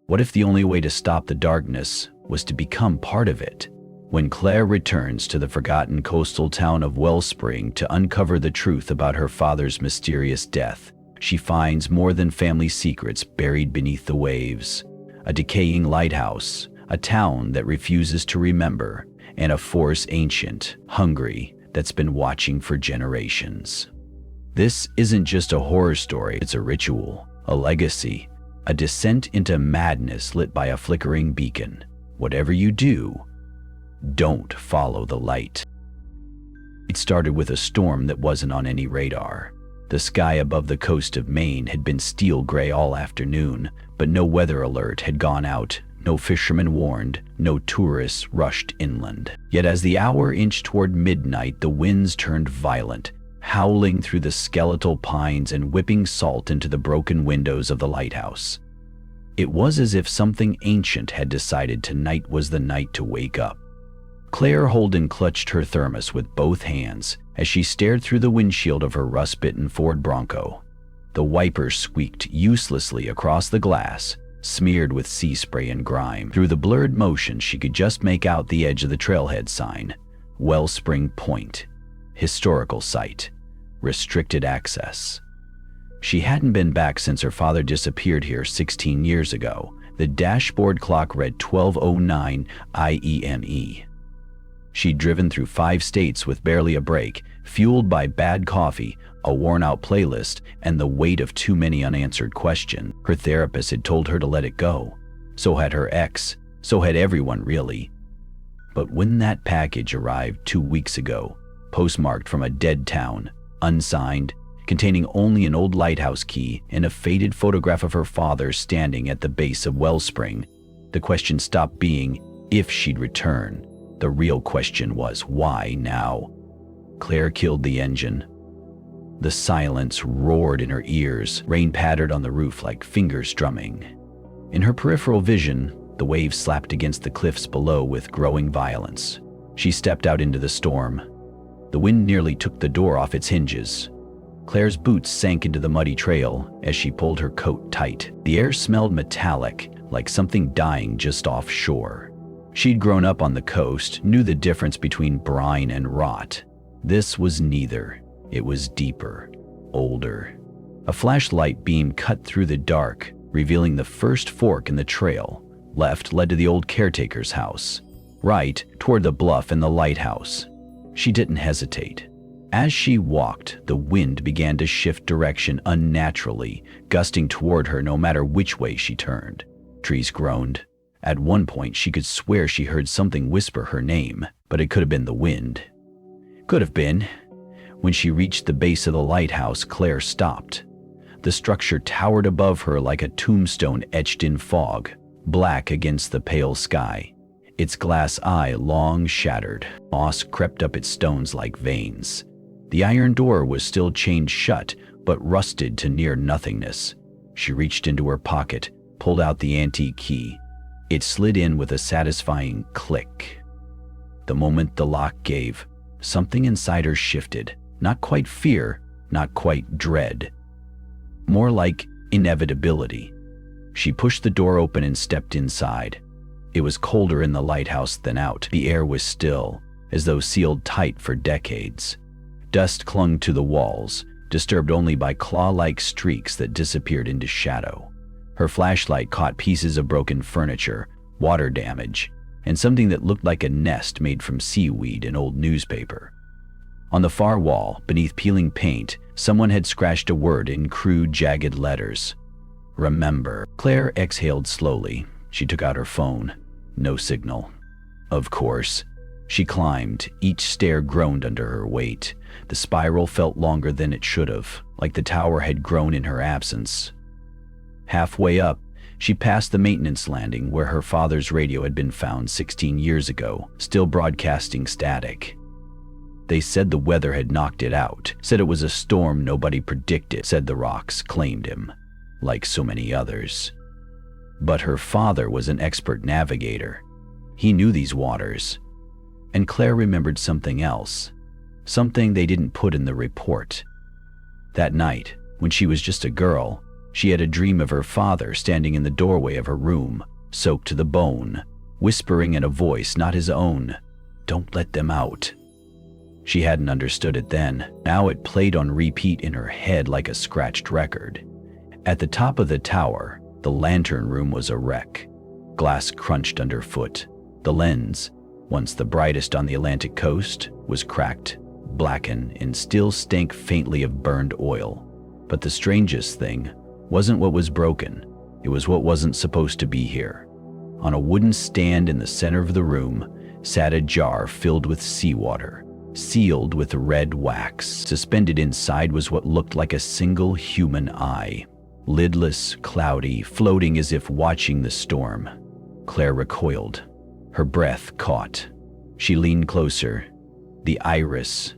What if the only way to stop the darkness was to become part of it? When Claire returns to the forgotten coastal town of Wellspring to uncover the truth about her father's mysterious death, she finds more than family secrets buried beneath the waves. A decaying lighthouse, a town that refuses to remember, and a force ancient, hungry, that's been watching for generations. This isn't just a horror story, it's a ritual, a legacy, a descent into madness lit by a flickering beacon. Whatever you do, don't follow the light. It started with a storm that wasn't on any radar. The sky above the coast of Maine had been steel gray all afternoon, but no weather alert had gone out, no fishermen warned, no tourists rushed inland. Yet as the hour inched toward midnight, the winds turned violent, howling through the skeletal pines and whipping salt into the broken windows of the lighthouse. It was as if something ancient had decided tonight was the night to wake up. Claire Holden clutched her thermos with both hands as she stared through the windshield of her rust-bitten Ford Bronco. The wipers squeaked uselessly across the glass, smeared with sea spray and grime. Through the blurred motion, she could just make out the edge of the trailhead sign. Wellspring Point. Historical site. Restricted access. She hadn't been back since her father disappeared here 16 years ago. The dashboard clock read 12:09 IEME. She'd driven through 5 states with barely a break, fueled by bad coffee, a worn-out playlist, and the weight of too many unanswered questions. Her therapist had told her to let it go. So had her ex. So had everyone, really. But when that package arrived 2 weeks ago, postmarked from a dead town, unsigned, containing only an old lighthouse key and a faded photograph of her father standing at the base of Wellspring, the question stopped being if she'd return. The real question was, why now? Claire killed the engine. The silence roared in her ears, rain pattered on the roof like fingers drumming. In her peripheral vision, the waves slapped against the cliffs below with growing violence. She stepped out into the storm. The wind nearly took the door off its hinges. Claire's boots sank into the muddy trail as she pulled her coat tight. The air smelled metallic, like something dying just offshore. She'd grown up on the coast, knew the difference between brine and rot. This was neither. It was deeper, older. A flashlight beam cut through the dark, revealing the first fork in the trail. Left led to the old caretaker's house. Right, toward the bluff and the lighthouse. She didn't hesitate. As she walked, the wind began to shift direction unnaturally, gusting toward her no matter which way she turned. Trees groaned. At one point, she could swear she heard something whisper her name, but it could have been the wind. Could have been. When she reached the base of the lighthouse, Claire stopped. The structure towered above her like a tombstone etched in fog, black against the pale sky. Its glass eye long shattered. Moss crept up its stones like veins. The iron door was still chained shut, but rusted to near nothingness. She reached into her pocket, pulled out the antique key. It slid in with a satisfying click. The moment the lock gave, something inside her shifted. Not quite fear, not quite dread. More like inevitability. She pushed the door open and stepped inside. It was colder in the lighthouse than out. The air was still, as though sealed tight for decades. Dust clung to the walls, disturbed only by claw-like streaks that disappeared into shadow. Her flashlight caught pieces of broken furniture, water damage, and something that looked like a nest made from seaweed and old newspaper. On the far wall, beneath peeling paint, someone had scratched a word in crude, jagged letters. Remember. Claire exhaled slowly. She took out her phone. No signal. Of course. She climbed. Each stair groaned under her weight. The spiral felt longer than it should have, like the tower had grown in her absence. Halfway up, she passed the maintenance landing where her father's radio had been found 16 years ago, still broadcasting static. They said the weather had knocked it out, said it was a storm nobody predicted, said the rocks claimed him, like so many others. But her father was an expert navigator. He knew these waters. And Claire remembered something else, something they didn't put in the report. That night, when she was just a girl, She had a dream of her father standing in the doorway of her room, soaked to the bone, whispering in a voice not his own, "Don't let them out." She hadn't understood it then. Now it played on repeat in her head like a scratched record. At the top of the tower, the lantern room was a wreck. Glass crunched underfoot. The lens, once the brightest on the Atlantic coast, was cracked, blackened, and still stank faintly of burned oil. But the strangest thing wasn't what was broken. It was what wasn't supposed to be here. On a wooden stand in the center of the room sat a jar filled with seawater, sealed with red wax. Suspended inside was what looked like a single human eye, lidless, cloudy, floating as if watching the storm. Claire recoiled. Her breath caught. She leaned closer. The iris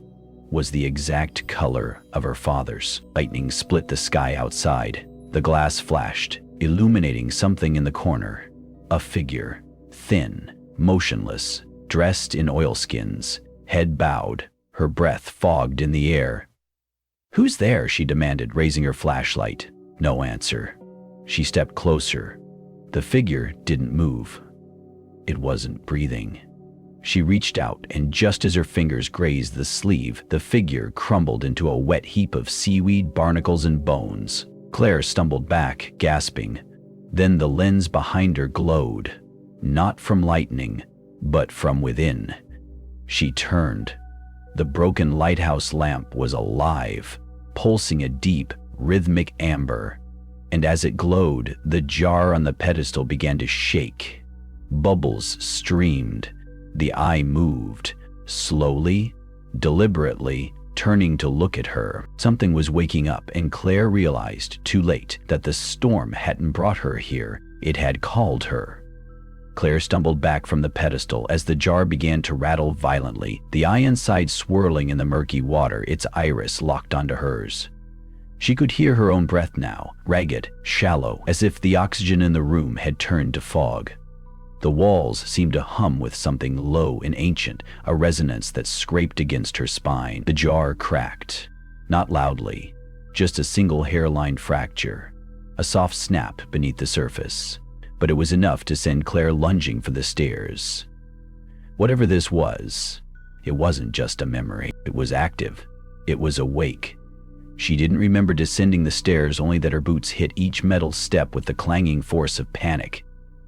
was the exact color of her father's. Lightning split the sky outside. The glass flashed, illuminating something in the corner. A figure, thin, motionless, dressed in oilskins, head bowed, her breath fogged in the air. "Who's there?" she demanded, raising her flashlight. No answer. She stepped closer. The figure didn't move. It wasn't breathing. She reached out, and just as her fingers grazed the sleeve, the figure crumbled into a wet heap of seaweed, barnacles, and bones. Claire stumbled back, gasping. Then the lens behind her glowed, not from lightning, but from within. She turned. The broken lighthouse lamp was alive, pulsing a deep, rhythmic amber. And as it glowed, the jar on the pedestal began to shake. Bubbles streamed. The eye moved, slowly, deliberately, turning to look at her. Something was waking up, and Claire realized, too late, that the storm hadn't brought her here. It had called her. Claire stumbled back from the pedestal as the jar began to rattle violently, the eye inside swirling in the murky water, its iris locked onto hers. She could hear her own breath now, ragged, shallow, as if the oxygen in the room had turned to fog. The walls seemed to hum with something low and ancient, a resonance that scraped against her spine. The jar cracked, not loudly, just a single hairline fracture, a soft snap beneath the surface. But it was enough to send Claire lunging for the stairs. Whatever this was, it wasn't just a memory. It was active. It was awake. She didn't remember descending the stairs, only that her boots hit each metal step with the clanging force of panic.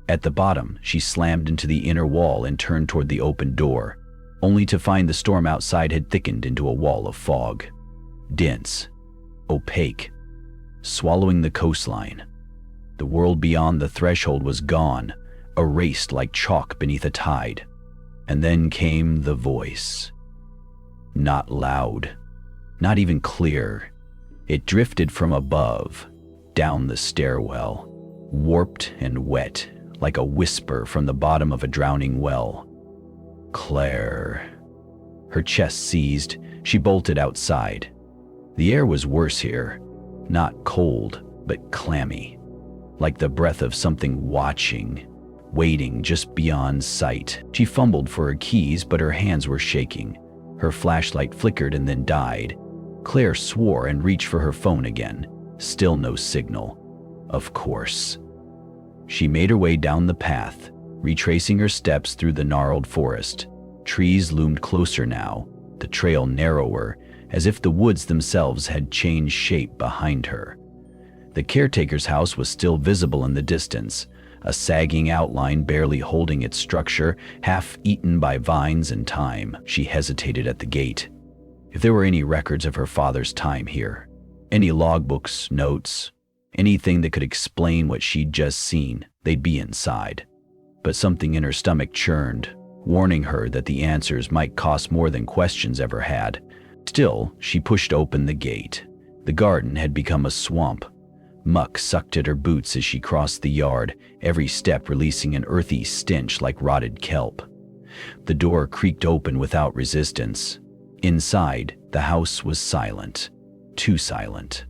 At the bottom, she slammed into the inner wall and turned toward the open door, only to find the storm outside had thickened into a wall of fog. Dense, opaque, swallowing the coastline. The world beyond the threshold was gone, erased like chalk beneath a tide. And then came the voice. Not loud, not even clear. It drifted from above, down the stairwell, warped and wet, like a whisper from the bottom of a drowning well. Claire. Her chest seized. She bolted outside. The air was worse here. Not cold, but clammy. Like the breath of something watching, waiting just beyond sight. She fumbled for her keys, but her hands were shaking. Her flashlight flickered and then died. Claire swore and reached for her phone again. Still no signal. Of course. She made her way down the path, retracing her steps through the gnarled forest. Trees loomed closer now, the trail narrower, as if the woods themselves had changed shape behind her. The caretaker's house was still visible in the distance, a sagging outline barely holding its structure, half eaten by vines and time. She hesitated at the gate. If there were any records of her father's time here, any logbooks, notes, anything that could explain what she'd just seen, they'd be inside. But something in her stomach churned, warning her that the answers might cost more than questions ever had. Still, she pushed open the gate. The garden had become a swamp. Muck sucked at her boots as she crossed the yard, every step releasing an earthy stench like rotted kelp. The door creaked open without resistance. Inside, the house was silent. Too silent.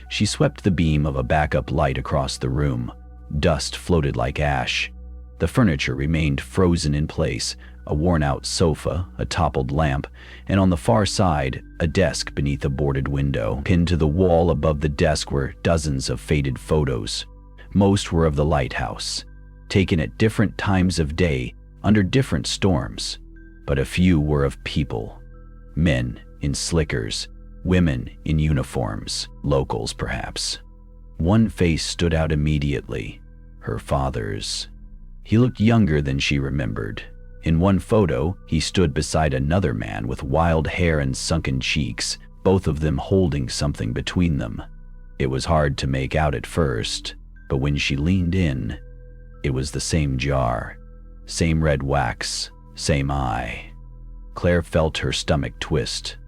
She swept the beam of a backup light across the room. Dust floated like ash. The furniture remained frozen in place, a worn-out sofa, a toppled lamp, and on the far side, a desk beneath a boarded window. Pinned to the wall above the desk were dozens of faded photos. Most were of the lighthouse, taken at different times of day, under different storms. But a few were of people. Men in slickers, women in uniforms, locals perhaps. One face stood out immediately, her father's. He looked younger than she remembered. In one photo, he stood beside another man with wild hair and sunken cheeks, both of them holding something between them. It was hard to make out at first, but when she leaned in, it was the same jar, same red wax, same eye. Claire felt her stomach twist.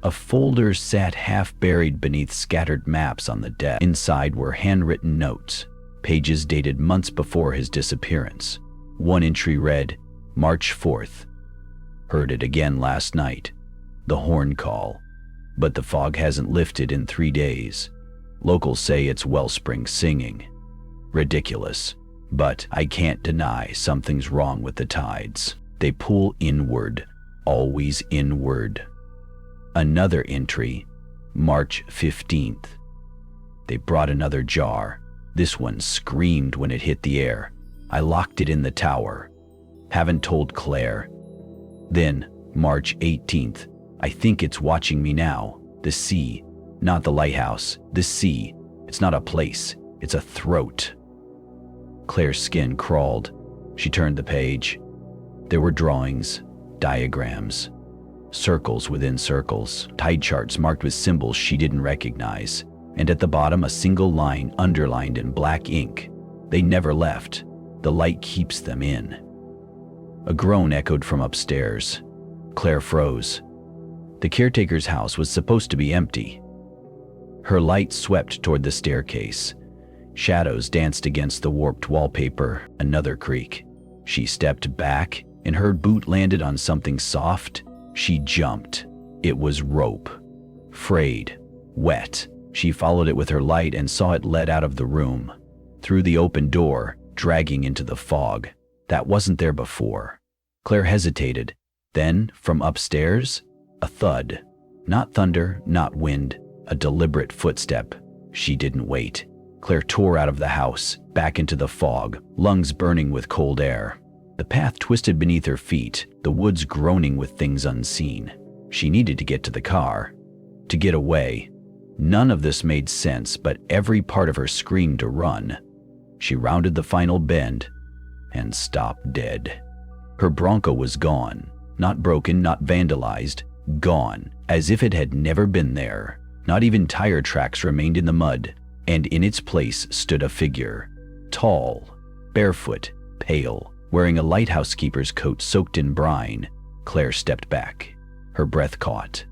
A folder sat half-buried beneath scattered maps on the desk. Inside were handwritten notes, pages dated months before his disappearance. One entry read, March 4th. Heard it again last night. The horn call. But the fog hasn't lifted in 3 days. Locals say it's Wellspring singing. Ridiculous. But I can't deny something's wrong with the tides. They pull inward, always inward. Another entry, March 15th. They brought another jar. This one screamed when it hit the air. I locked it in the tower. Haven't told Claire. Then, March 18th. I think it's watching me now. The sea. Not the lighthouse. The sea. It's not a place. It's a throat. Claire's skin crawled. She turned the page. There were drawings, diagrams, circles within circles, tide charts marked with symbols she didn't recognize, and at the bottom a single line underlined in black ink. They never left. The light keeps them in. A groan echoed from upstairs. Claire froze. The caretaker's house was supposed to be empty. Her light swept toward the staircase. Shadows danced against the warped wallpaper. Another creak. She stepped back, and her boot landed on something soft. She jumped. It was rope. Frayed. Wet. She followed it with her light and saw it lead out of the room. Through the open door, dragging into the fog. That wasn't there before. Claire hesitated. Then, from upstairs, a thud. Not thunder, not wind. A deliberate footstep. She didn't wait. Claire tore out of the house, back into the fog, lungs burning with cold air. The path twisted beneath her feet, the woods groaning with things unseen. She needed to get to the car, to get away. None of this made sense, but every part of her screamed to run. She rounded the final bend and stopped dead. Her Bronco was gone, not broken, not vandalized, gone, as if it had never been there. Not even tire tracks remained in the mud, and in its place stood a figure, tall, barefoot, pale, wearing a lighthouse keeper's coat soaked in brine. Claire stepped back. Her breath caught.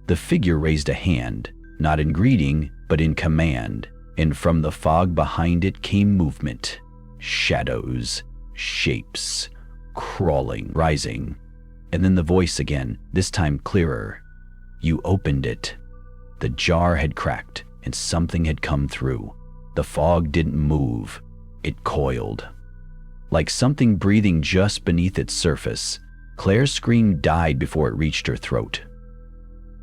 The figure raised a hand, not in greeting, but in command, and from the fog behind it came movement. Shadows, shapes, crawling, rising. And then the voice again, this time clearer. You opened it. The jar had cracked, and something had come through. The fog didn't move. It coiled. Like something breathing just beneath its surface, Claire's scream died before it reached her throat.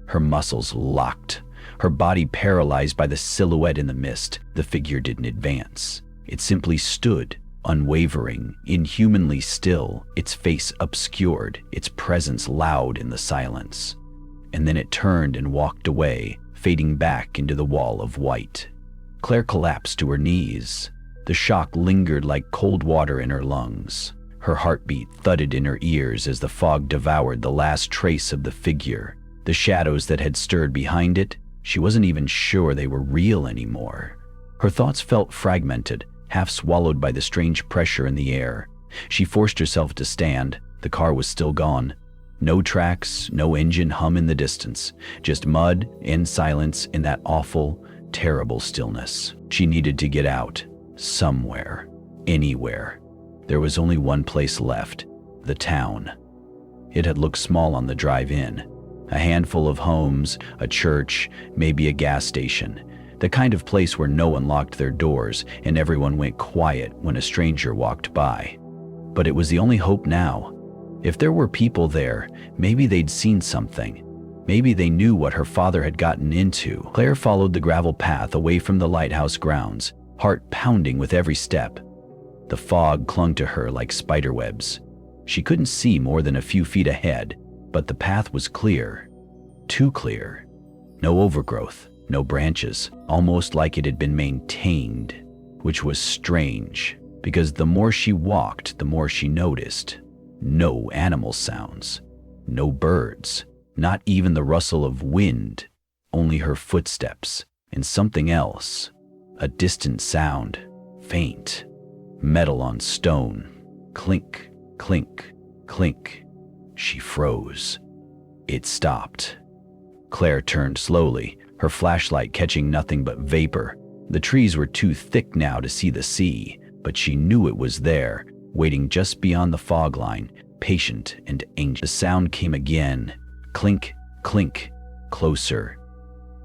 Her muscles locked, her body paralyzed by the silhouette in the mist. The figure didn't advance. It simply stood, unwavering, inhumanly still, its face obscured, its presence loud in the silence. And then it turned and walked away, fading back into the wall of white. Claire collapsed to her knees. The shock lingered like cold water in her lungs. Her heartbeat thudded in her ears as the fog devoured the last trace of the figure. The shadows that had stirred behind it, she wasn't even sure they were real anymore. Her thoughts felt fragmented, half swallowed by the strange pressure in the air. She forced herself to stand. The car was still gone. No tracks, no engine hum in the distance, just mud and silence in that awful, terrible stillness. She needed to get out. Somewhere. Anywhere. There was only one place left. The town. It had looked small on the drive in. A handful of homes, a church, maybe a gas station. The kind of place where no one locked their doors and everyone went quiet when a stranger walked by. But it was the only hope now. If there were people there, maybe they'd seen something. Maybe they knew what her father had gotten into. Claire followed the gravel path away from the lighthouse grounds, heart pounding with every step. The fog clung to her like spiderwebs. She couldn't see more than a few feet ahead, but the path was clear. Too clear. No overgrowth, no branches, almost like it had been maintained, which was strange, because the more she walked, the more she noticed. No animal sounds, no birds, not even the rustle of wind, only her footsteps, and something else, a distant sound, faint, metal on stone, clink, clink, clink. She froze. It stopped. Claire turned slowly, her flashlight catching nothing but vapor. The trees were too thick now to see the sea, but she knew it was there, waiting just beyond the fog line, patient and anxious. The sound came again, clink, clink, closer.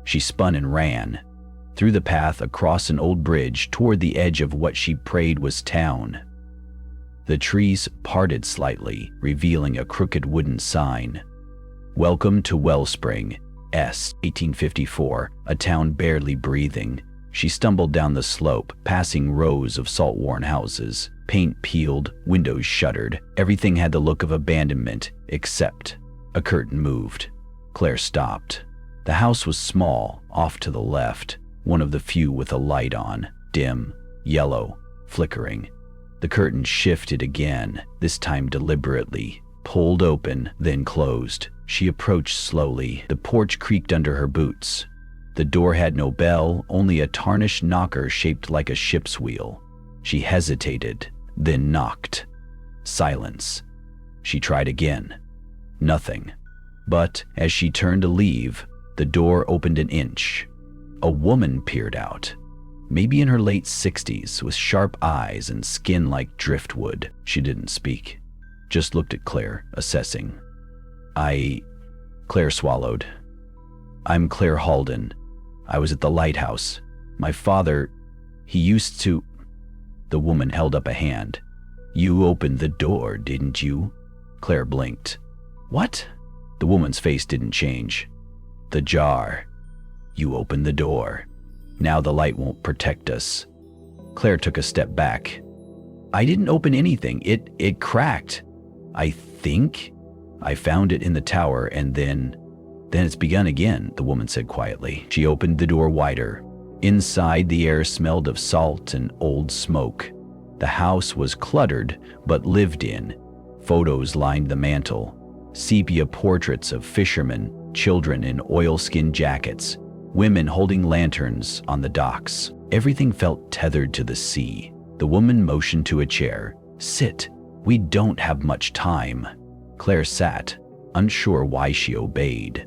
She spun and ran, through the path across an old bridge toward the edge of what she prayed was town. The trees parted slightly, revealing a crooked wooden sign. Welcome to Wellspring, S. 1854, a town barely breathing. She stumbled down the slope, passing rows of salt-worn houses. Paint peeled, windows shuttered. Everything had the look of abandonment, except a curtain moved. Claire stopped. The house was small, off to the left, one of the few with a light on, dim, yellow, flickering. The curtain shifted again, this time deliberately, pulled open, then closed. She approached slowly. The porch creaked under her boots. The door had no bell, only a tarnished knocker shaped like a ship's wheel. She hesitated, then knocked. Silence. She tried again. Nothing. But as she turned to leave, the door opened an inch. A woman peered out, maybe in her late 60s, with sharp eyes and skin like driftwood. She didn't speak, just looked at Claire, assessing. Claire swallowed. I'm Claire Halden. I was at the Lighthouse. My father, he used to... The woman held up a hand. You opened the door, didn't you? Claire blinked. What? The woman's face didn't change. The jar. You opened the door. Now the light won't protect us. Claire took a step back. I didn't open anything. It cracked. I think I found it in the tower, and then it's begun again, the woman said quietly. She opened the door wider. Inside, the air smelled of salt and old smoke. The house was cluttered, but lived in. Photos lined the mantel. Sepia portraits of fishermen, children in oilskin jackets, women holding lanterns on the docks. Everything felt tethered to the sea. The woman motioned to a chair. Sit. We don't have much time. Claire sat, unsure why she obeyed.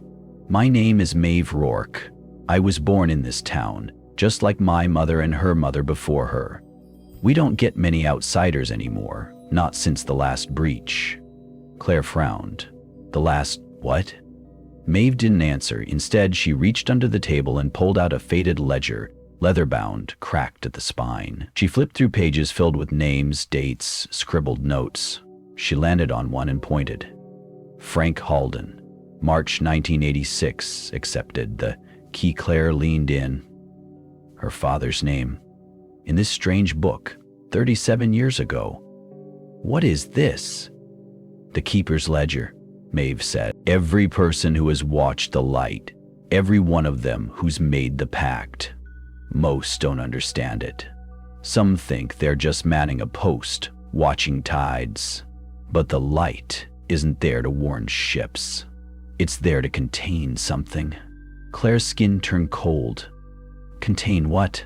My name is Maeve Rourke. I was born in this town, just like my mother and her mother before her. We don't get many outsiders anymore, not since the last breach. Claire frowned. The last what? Maeve didn't answer. Instead, she reached under the table and pulled out a faded ledger, leather-bound, cracked at the spine. She flipped through pages filled with names, dates, scribbled notes. She landed on one and pointed. Frank Halden, March 1986, accepted. The key. Claire leaned in. Her father's name. In this strange book, 37 years ago. What is this? The keeper's ledger, Maeve said. Every person who has watched the light, every one of them who's made the pact. Most don't understand it. Some think they're just manning a post, watching tides. But the light isn't there to warn ships. It's there to contain something. Claire's skin turned cold. Contain what?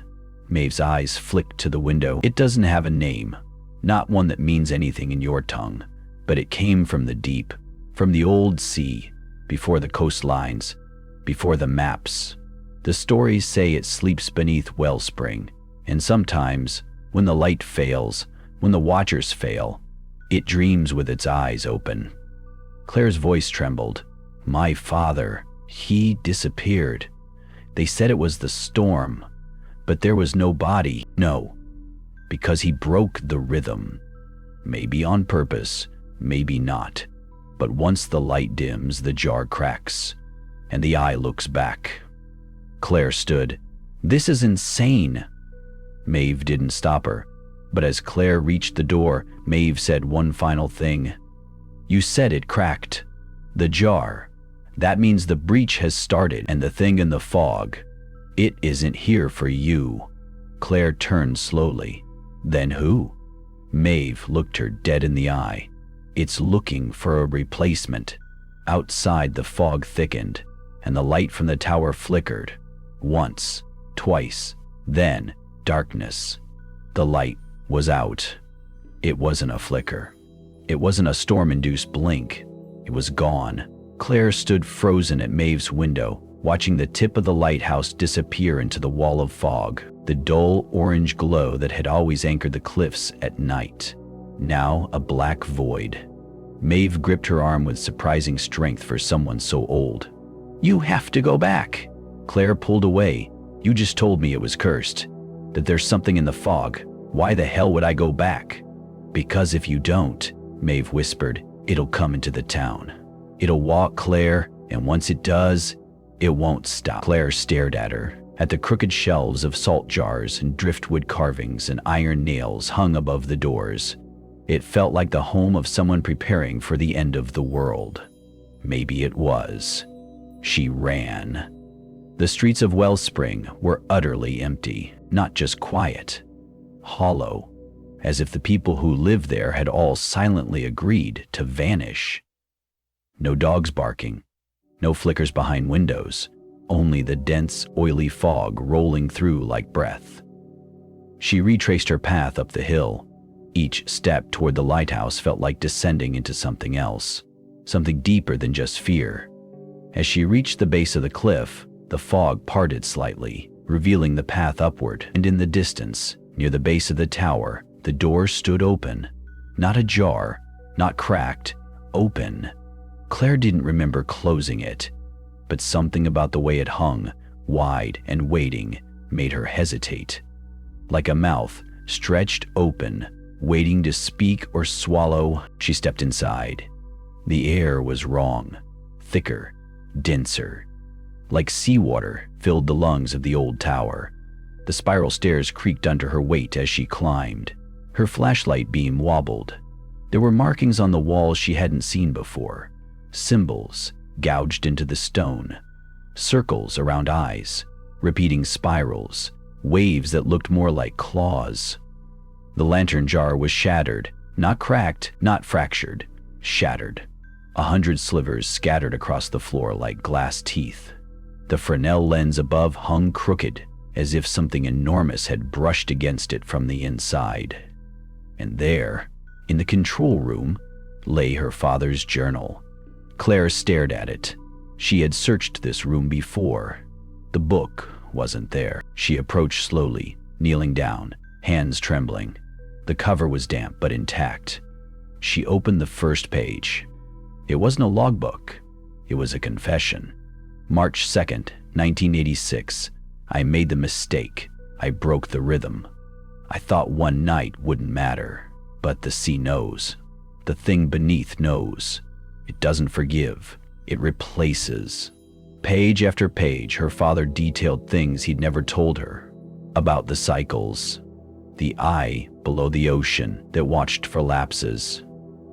Maeve's eyes flicked to the window. It doesn't have a name, not one that means anything in your tongue, but it came from the deep, from the old sea, before the coastlines, before the maps. The stories say it sleeps beneath Wellspring, and sometimes, when the light fails, when the watchers fail, it dreams with its eyes open. Claire's voice trembled. My father, he disappeared. They said it was the storm, but there was no body. No, because he broke the rhythm. Maybe on purpose, maybe not. But once the light dims, the jar cracks, and the eye looks back. Claire stood. "This is insane." Maeve didn't stop her, but as Claire reached the door, Maeve said one final thing. "You said it cracked. The jar. That means the breach has started, and the thing in the fog. It isn't here for you." Claire turned slowly. "Then who?" Maeve looked her dead in the eye. "It's looking for a replacement." Outside, the fog thickened, and the light from the tower flickered. Once, twice, then darkness. The light was out. It wasn't a flicker. It wasn't a storm-induced blink. It was gone. Claire stood frozen at Maeve's window, watching the tip of the lighthouse disappear into the wall of fog, the dull orange glow that had always anchored the cliffs at night. Now a black void. Maeve gripped her arm with surprising strength for someone so old. "You have to go back." Claire pulled away. "You just told me it was cursed, that there's something in the fog. Why the hell would I go back?" "Because if you don't," Maeve whispered, "it'll come into the town. It'll walk, Claire, and once it does, it won't stop." Claire stared at her, at the crooked shelves of salt jars and driftwood carvings and iron nails hung above the doors. It felt like the home of someone preparing for the end of the world. Maybe it was. She ran. The streets of Wellspring were utterly empty, not just quiet, hollow, as if the people who lived there had all silently agreed to vanish. No dogs barking, no flickers behind windows, only the dense, oily fog rolling through like breath. She retraced her path up the hill. Each step toward the lighthouse felt like descending into something else, something deeper than just fear. As she reached the base of the cliff, the fog parted slightly, revealing the path upward, and in the distance, near the base of the tower, the door stood open. Not ajar, not cracked, open. Claire didn't remember closing it, but something about the way it hung, wide and waiting, made her hesitate. Like a mouth stretched open, waiting to speak or swallow, she stepped inside. The air was wrong, thicker, denser. Like seawater filled the lungs of the old tower. The spiral stairs creaked under her weight as she climbed. Her flashlight beam wobbled. There were markings on the walls she hadn't seen before. Symbols gouged into the stone. Circles around eyes. Repeating spirals. Waves that looked more like claws. The lantern jar was shattered. Not cracked, not fractured. Shattered. 100 slivers scattered across the floor like glass teeth. The Fresnel lens above hung crooked, as if something enormous had brushed against it from the inside. And there, in the control room, lay her father's journal. Claire stared at it. She had searched this room before. The book wasn't there. She approached slowly, kneeling down, hands trembling. The cover was damp but intact. She opened the first page. It wasn't a logbook. It was a confession. March 2nd, 1986. I made the mistake. I broke the rhythm. I thought one night wouldn't matter, but the sea knows. The thing beneath knows. It doesn't forgive. It replaces. Page after page, her father detailed things he'd never told her. About the cycles. The eye below the ocean that watched for lapses.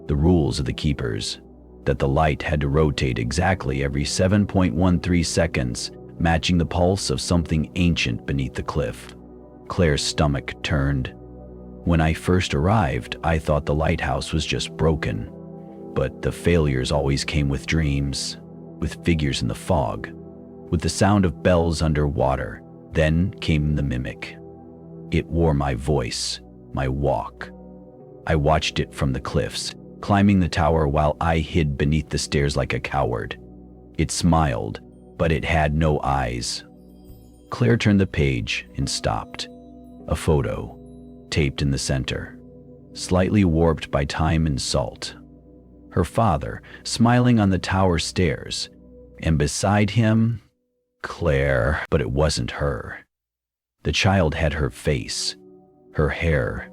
The rules of the keepers. That the light had to rotate exactly every 7.13 seconds, matching the pulse of something ancient beneath the cliff. Claire's stomach turned. When I first arrived, I thought the lighthouse was just broken. But the failures always came with dreams, with figures in the fog, with the sound of bells underwater. Then came the mimic. It wore my voice, my walk. I watched it from the cliffs, climbing the tower while I hid beneath the stairs like a coward. It smiled, but it had no eyes. Claire turned the page and stopped. A photo, taped in the center, slightly warped by time and salt. Her father, smiling on the tower stairs, and beside him, Claire, but it wasn't her. The child had her face, her hair,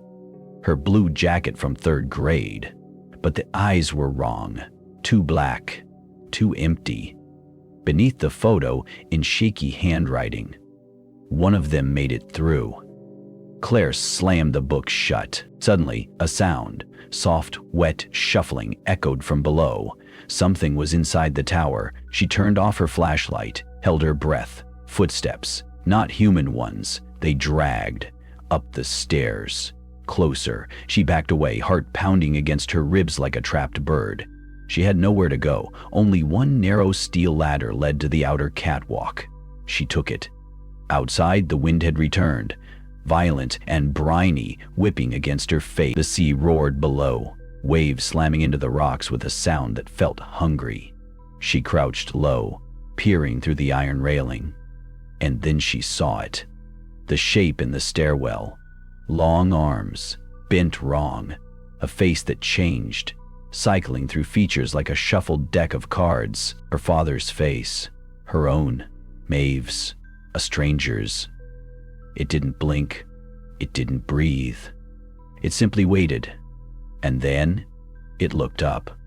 her blue jacket from 3rd grade. But the eyes were wrong. Too black, too empty. Beneath the photo, in shaky handwriting, one of them made it through. Claire slammed the book shut. Suddenly, a sound, soft, wet shuffling, echoed from below. Something was inside the tower. She turned off her flashlight, held her breath. Footsteps, not human ones. They dragged up the stairs. Closer, she backed away, heart pounding against her ribs like a trapped bird. She had nowhere to go. Only one narrow steel ladder led to the outer catwalk. She took it. Outside, the wind had returned, violent and briny, whipping against her face. The sea roared below, waves slamming into the rocks with a sound that felt hungry. She crouched low, peering through the iron railing. And then she saw it. The shape in the stairwell. Long arms, bent wrong, a face that changed, cycling through features like a shuffled deck of cards. Her father's face, her own, Maeve's, a stranger's. It didn't blink, it didn't breathe. It simply waited, and then it looked up.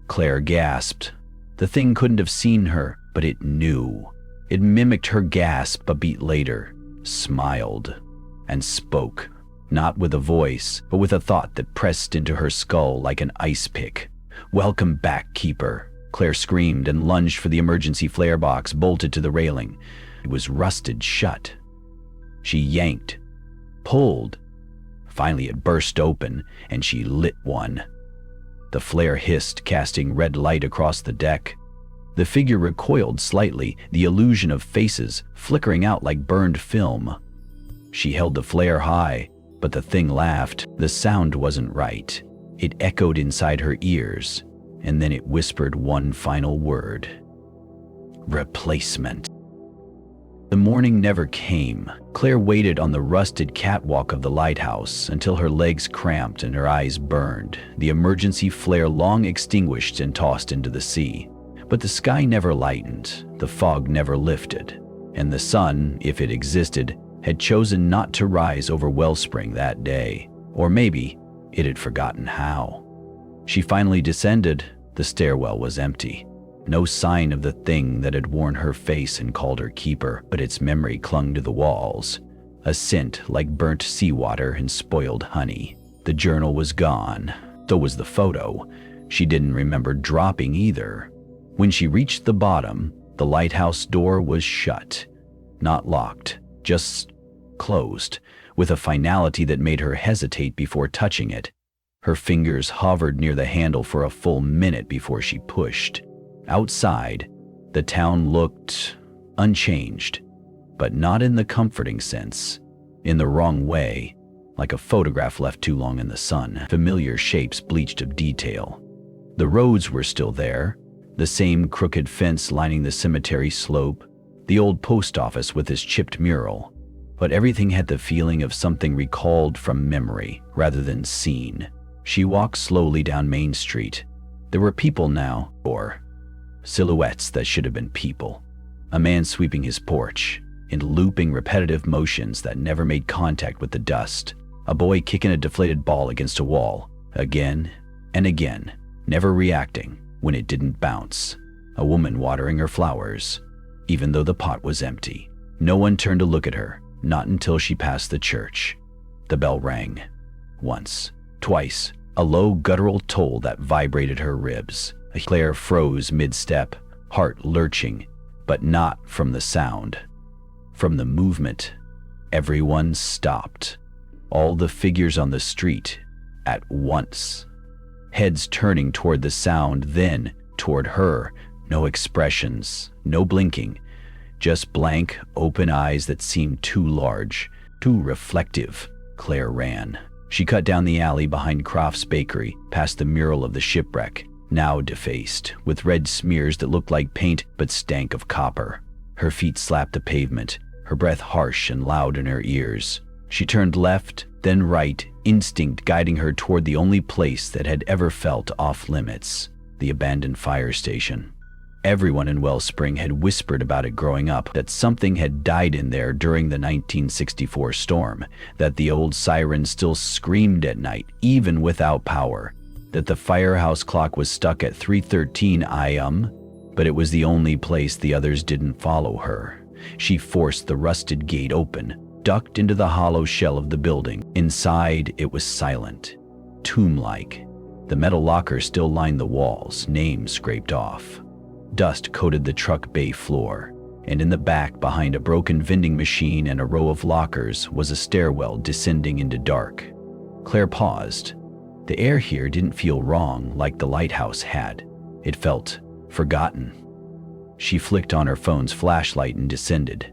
Claire gasped. The thing couldn't have seen her, but it knew. It mimicked her gasp a beat later, smiled, and spoke, not with a voice, but with a thought that pressed into her skull like an ice pick. "Welcome back, Keeper." Claire screamed and lunged for the emergency flare box bolted to the railing. It was rusted shut. She yanked, pulled. Finally it burst open, and she lit one. The flare hissed, casting red light across the deck. The figure recoiled slightly, the illusion of faces flickering out like burned film. She held the flare high, but the thing laughed. The sound wasn't right. It echoed inside her ears, and then it whispered one final word. Replacement. The morning never came. Claire waited on the rusted catwalk of the lighthouse until her legs cramped and her eyes burned, the emergency flare long extinguished and tossed into the sea. But the sky never lightened, the fog never lifted, and the sun, if it existed, had chosen not to rise over Wellspring that day. Or maybe it had forgotten how. She finally descended. The stairwell was empty. No sign of the thing that had worn her face and called her keeper, but its memory clung to the walls, a scent like burnt seawater and spoiled honey. The journal was gone, so was the photo. She didn't remember dropping either. When she reached the bottom, the lighthouse door was shut. Not locked, just closed, with a finality that made her hesitate before touching it. Her fingers hovered near the handle for a full minute before she pushed. Outside, the town looked unchanged, but not in the comforting sense, in the wrong way, like a photograph left too long in the sun, familiar shapes bleached of detail. The roads were still there, the same crooked fence lining the cemetery slope, the old post office with its chipped mural, but everything had the feeling of something recalled from memory rather than seen. She walked slowly down Main Street. There were people now, or silhouettes that should have been people. A man sweeping his porch, in looping repetitive motions that never made contact with the dust. A boy kicking a deflated ball against a wall, again and again, never reacting when it didn't bounce. A woman watering her flowers, even though the pot was empty. No one turned to look at her, not until she passed the church. The bell rang. Once, twice, a low guttural toll that vibrated her ribs. Claire froze mid-step, heart lurching, but not from the sound. From the movement, everyone stopped. All the figures on the street, at once. Heads turning toward the sound, then toward her. No expressions, no blinking. Just blank, open eyes that seemed too large, too reflective. Claire ran. She cut down the alley behind Croft's Bakery, past the mural of the shipwreck, now defaced, with red smears that looked like paint but stank of copper. Her feet slapped the pavement, her breath harsh and loud in her ears. She turned left, then right, instinct guiding her toward the only place that had ever felt off-limits, the abandoned fire station. Everyone in Wellspring had whispered about it growing up, that something had died in there during the 1964 storm, that the old siren still screamed at night, even without power. that the firehouse clock was stuck at 3:13 a.m., but it was the only place the others didn't follow her. She forced the rusted gate open, ducked into the hollow shell of the building. Inside, it was silent, tomb-like. The metal locker still lined the walls, names scraped off. Dust coated the truck bay floor, and in the back, behind a broken vending machine and a row of lockers, was a stairwell descending into dark. Claire paused. The air here didn't feel wrong like the lighthouse had. It felt forgotten. She flicked on her phone's flashlight and descended.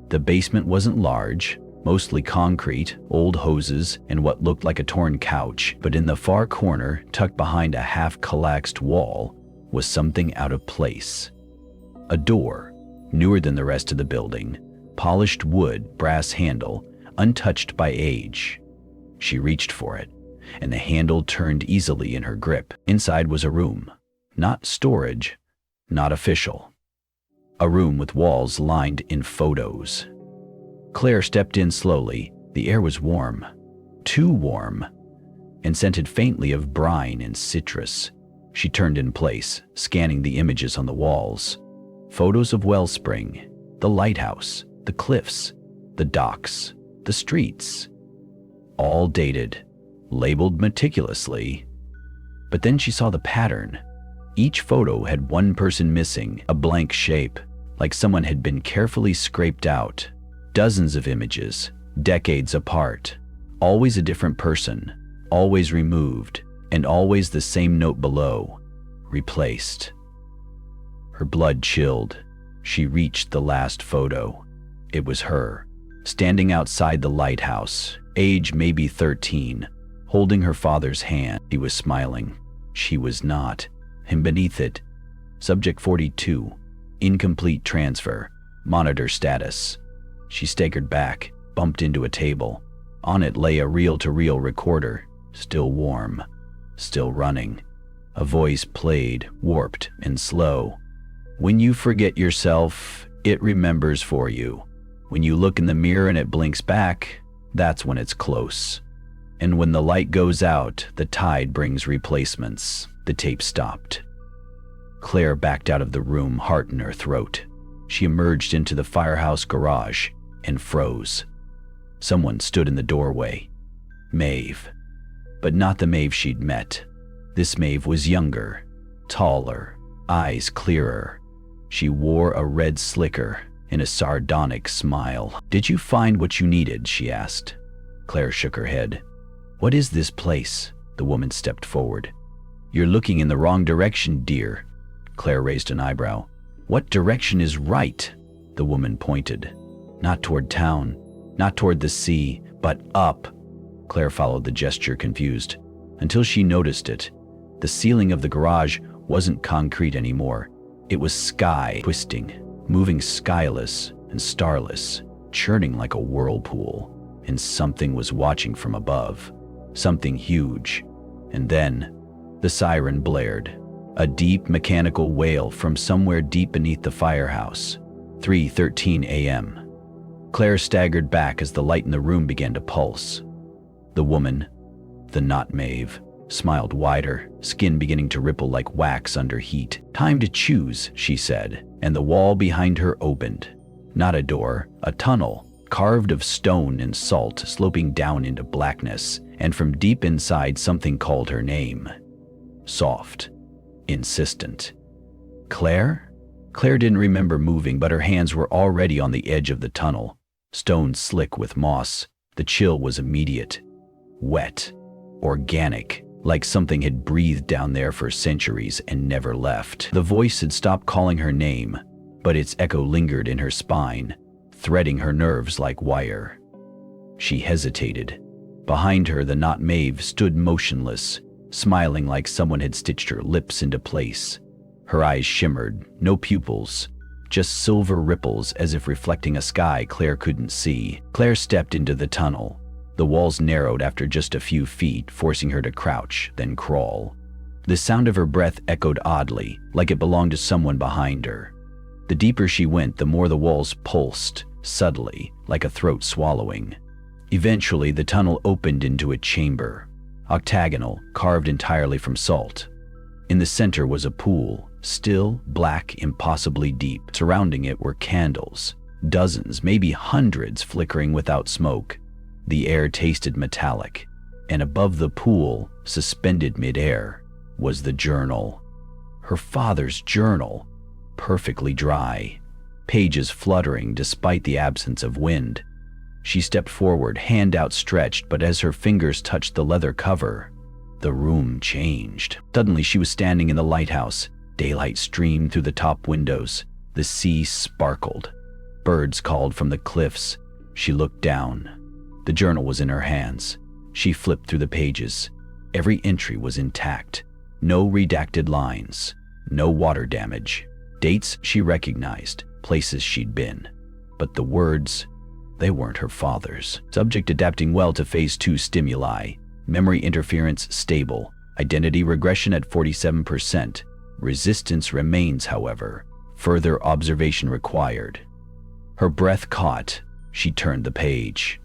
The basement wasn't large, mostly concrete, old hoses, and what looked like a torn couch, but in the far corner, tucked behind a half-collapsed wall, was something out of place. A door, newer than the rest of the building, polished wood, brass handle, untouched by age. She reached for it, and the handle turned easily in her grip. Inside was a room. Not storage, not official. A room with walls lined in photos. Claire stepped in slowly. The air was warm, too warm, and scented faintly of brine and citrus. She turned in place, scanning the images on the walls. Photos of Wellspring, the lighthouse, the cliffs, the docks, the streets. All dated, labeled meticulously. But then she saw the pattern. Each photo had one person missing, a blank shape, like someone had been carefully scraped out. Dozens of images, decades apart. Always a different person, always removed, and always the same note below, replaced. Her blood chilled. She reached the last photo. It was her, standing outside the lighthouse, age maybe 13, holding her father's hand. He was smiling. She was not. And beneath it, Subject 42, incomplete transfer, monitor status. She staggered back, bumped into a table. On it lay a reel-to-reel recorder, still warm, still running. A voice played, warped and slow. When you forget yourself, it remembers for you. When you look in the mirror and it blinks back, that's when it's close. And when the light goes out, the tide brings replacements. The tape stopped. Claire backed out of the room, heart in her throat. She emerged into the firehouse garage and froze. Someone stood in the doorway. Maeve. But not the Maeve she'd met. This Maeve was younger, taller, eyes clearer. She wore a red slicker and a sardonic smile. "Did you find what you needed?" she asked. Claire shook her head. "What is this place?" The woman stepped forward. "You're looking in the wrong direction, dear." Claire raised an eyebrow. "What direction is right?" The woman pointed. "Not toward town, not toward the sea, but up." Claire followed the gesture, confused, until she noticed it. The ceiling of the garage wasn't concrete anymore. It was sky, twisting, moving skyless and starless, churning like a whirlpool. And something was watching from above. Something huge. And then, the siren blared. A deep mechanical wail from somewhere deep beneath the firehouse. 3:13 a.m. Claire staggered back as the light in the room began to pulse. The woman, the not Maeve, smiled wider, skin beginning to ripple like wax under heat. "Time to choose," she said, and the wall behind her opened. Not a door, a tunnel, carved of stone and salt, sloping down into blackness, and from deep inside something called her name. Soft, insistent. Claire? Claire didn't remember moving, but her hands were already on the edge of the tunnel. Stone slick with moss. The chill was immediate. Wet. Organic. Like something had breathed down there for centuries and never left. The voice had stopped calling her name, but its echo lingered in her spine, threading her nerves like wire. She hesitated. Behind her, the not Maeve stood motionless, smiling like someone had stitched her lips into place. Her eyes shimmered, no pupils, just silver ripples as if reflecting a sky Claire couldn't see. Claire stepped into the tunnel. The walls narrowed after just a few feet, forcing her to crouch, then crawl. The sound of her breath echoed oddly, like it belonged to someone behind her. The deeper she went, the more the walls pulsed, subtly, like a throat swallowing. Eventually, the tunnel opened into a chamber. octagonal, carved entirely from salt. In the center was a pool, still, black, impossibly deep. Surrounding it were candles, dozens, maybe hundreds, flickering without smoke. The air tasted metallic, and above the pool, suspended mid-air, was the journal. Her father's journal, perfectly dry, pages fluttering despite the absence of wind. She stepped forward, hand outstretched, but as her fingers touched the leather cover, the room changed. Suddenly she was standing in the lighthouse. Daylight streamed through the top windows. The sea sparkled. Birds called from the cliffs. She looked down. The journal was in her hands. She flipped through the pages. Every entry was intact. No redacted lines. No water damage. Dates she recognized. Places she'd been. But the words, they weren't her father's. Subject adapting well to phase 2 stimuli. Memory interference stable. Identity regression at 47%. Resistance remains, however. Further observation required. Her breath caught. She turned the page.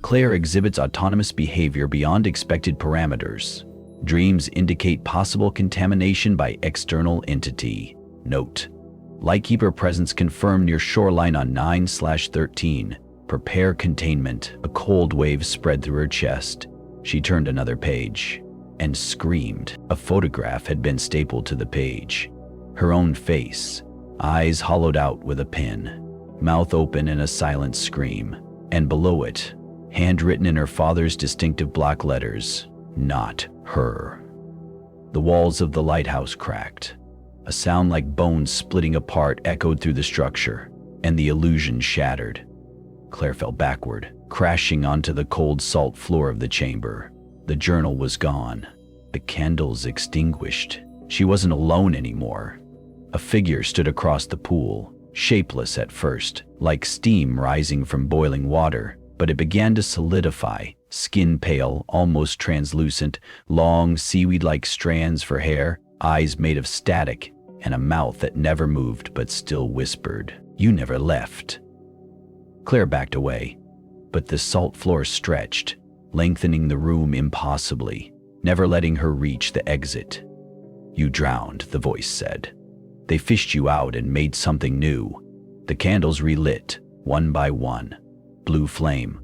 Claire exhibits autonomous behavior beyond expected parameters. Dreams indicate possible contamination by external entity. Note: Lightkeeper presence confirmed near shoreline on 9/13. Prepare containment. A cold wave spread through her chest. She turned another page and screamed. A photograph had been stapled to the page. Her own face, eyes hollowed out with a pin, mouth open in a silent scream, and below it, handwritten in her father's distinctive block letters, "Not her." The walls of the lighthouse cracked. A sound like bones splitting apart echoed through the structure, and the illusion shattered. Claire fell backward, crashing onto the cold salt floor of the chamber. The journal was gone. The candles extinguished. She wasn't alone anymore. A figure stood across the pool, shapeless at first, like steam rising from boiling water, but it began to solidify, skin pale, almost translucent, long seaweed-like strands for hair, eyes made of static, and a mouth that never moved but still whispered, "You never left." Claire backed away, but the salt floor stretched, lengthening the room impossibly, never letting her reach the exit. "You drowned," the voice said. "They fished you out and made something new." The candles relit, one by one. Blue flame.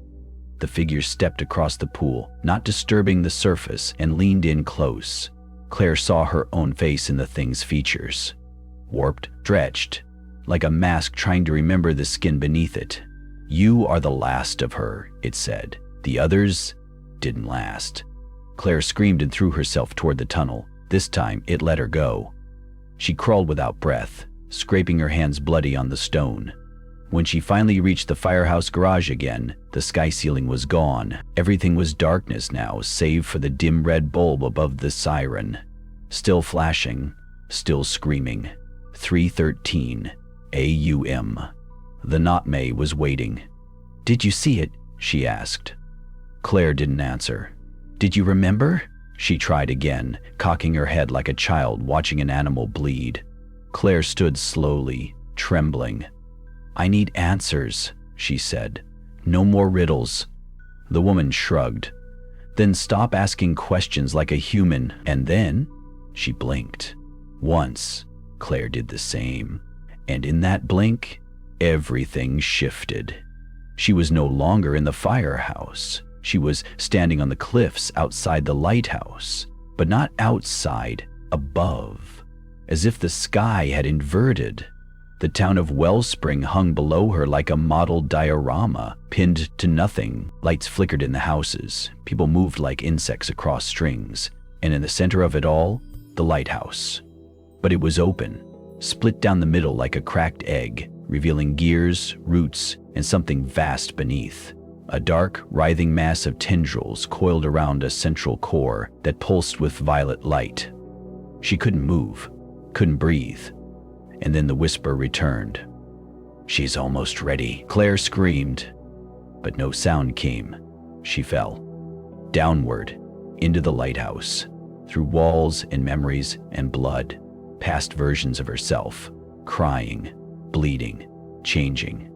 The figure stepped across the pool, not disturbing the surface, and leaned in close. Claire saw her own face in the thing's features. Warped, stretched, like a mask trying to remember the skin beneath it. "You are the last of her," it said. "The others didn't last." Claire screamed and threw herself toward the tunnel. This time, it let her go. She crawled without breath, scraping her hands bloody on the stone. When she finally reached the firehouse garage again, the sky ceiling was gone. Everything was darkness now, save for the dim red bulb above the siren. Still flashing, still screaming. 3:13 a.m. The Notme was waiting. "Did you see it?" she asked. Claire didn't answer. "Did you remember?" She tried again, cocking her head like a child watching an animal bleed. Claire stood slowly, trembling. "I need answers," she said. "No more riddles." The woman shrugged. "Then stop asking questions like a human." And then she blinked. Once, Claire did the same. And in that blink, everything shifted. She was no longer in the firehouse. She was standing on the cliffs outside the lighthouse, but not outside, above, as if the sky had inverted. The town of Wellspring hung below her like a model diorama, pinned to nothing. Lights flickered in the houses. People moved like insects across strings. And in the center of it all, the lighthouse. But it was open, split down the middle like a cracked egg, revealing gears, roots, and something vast beneath. A dark, writhing mass of tendrils coiled around a central core that pulsed with violet light. She couldn't move, couldn't breathe. And then the whisper returned. "She's almost ready," Claire screamed. But no sound came. She fell. Downward, into the lighthouse, through walls and memories and blood, past versions of herself, crying, bleeding, changing.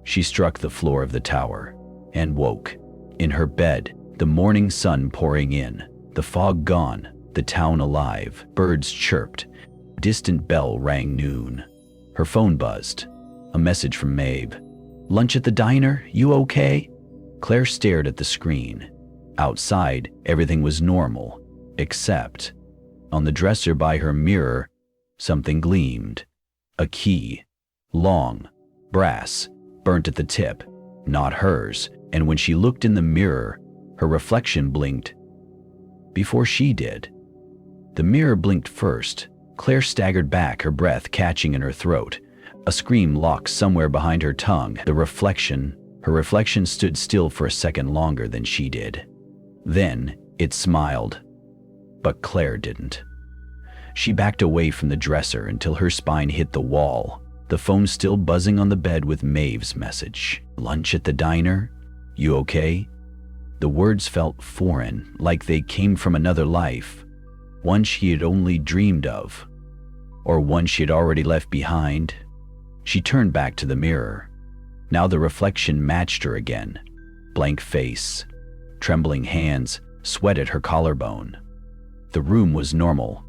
She struck the floor of the tower and woke. In her bed, the morning sun pouring in, The fog gone, the town alive, birds chirped, distant bell rang noon. Her phone buzzed. A message from Maeve. "Lunch at the diner? You okay?" Claire stared at the screen. Outside, everything was normal, except on the dresser by her mirror, something gleamed. A key. Long, brass, burnt at the tip, not hers, and when she looked in the mirror, her reflection blinked before she did. The mirror blinked first. Claire staggered back, her breath catching in her throat. A scream locked somewhere behind her tongue. Her reflection stood still for a second longer than she did. Then it smiled. But Claire didn't. She backed away from the dresser until her spine hit the wall, the phone still buzzing on the bed with Maeve's message. "Lunch at the diner? You okay?" The words felt foreign, like they came from another life, one she had only dreamed of, or one she had already left behind. She turned back to the mirror. Now the reflection matched her again. Blank face, trembling hands, sweat at her collarbone. The room was normal.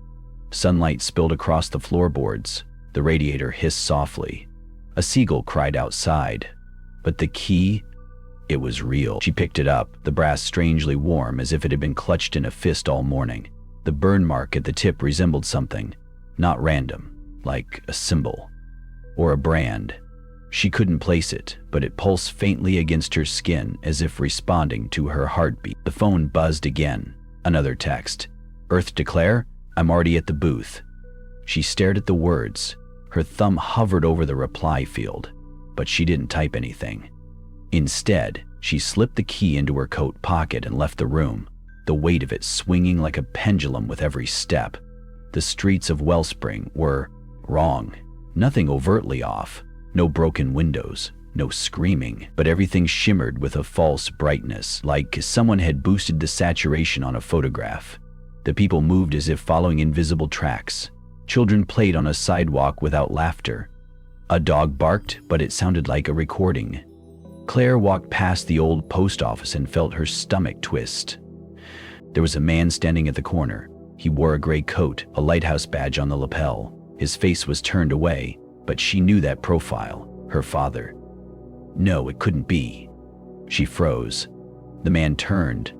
Sunlight spilled across the floorboards. The radiator hissed softly. A seagull cried outside. But the key, it was real. She picked it up, the brass strangely warm, as if it had been clutched in a fist all morning. The burn mark at the tip resembled something, not random, like a symbol or a brand. She couldn't place it, but it pulsed faintly against her skin as if responding to her heartbeat. The phone buzzed again. Another text. "Earth to Claire? I'm already at the booth." She stared at the words. Her thumb hovered over the reply field, but she didn't type anything. Instead, she slipped the key into her coat pocket and left the room, the weight of it swinging like a pendulum with every step. The streets of Wellspring were wrong. Nothing overtly off. No broken windows, no screaming, but everything shimmered with a false brightness, like someone had boosted the saturation on a photograph. The people moved as if following invisible tracks. Children played on a sidewalk without laughter. A dog barked, but it sounded like a recording. Claire walked past the old post office and felt her stomach twist. There was a man standing at the corner. He wore a gray coat, a Lighthouse badge on the lapel. His face was turned away, but she knew that profile. Her father. No, it couldn't be. She froze. The man turned,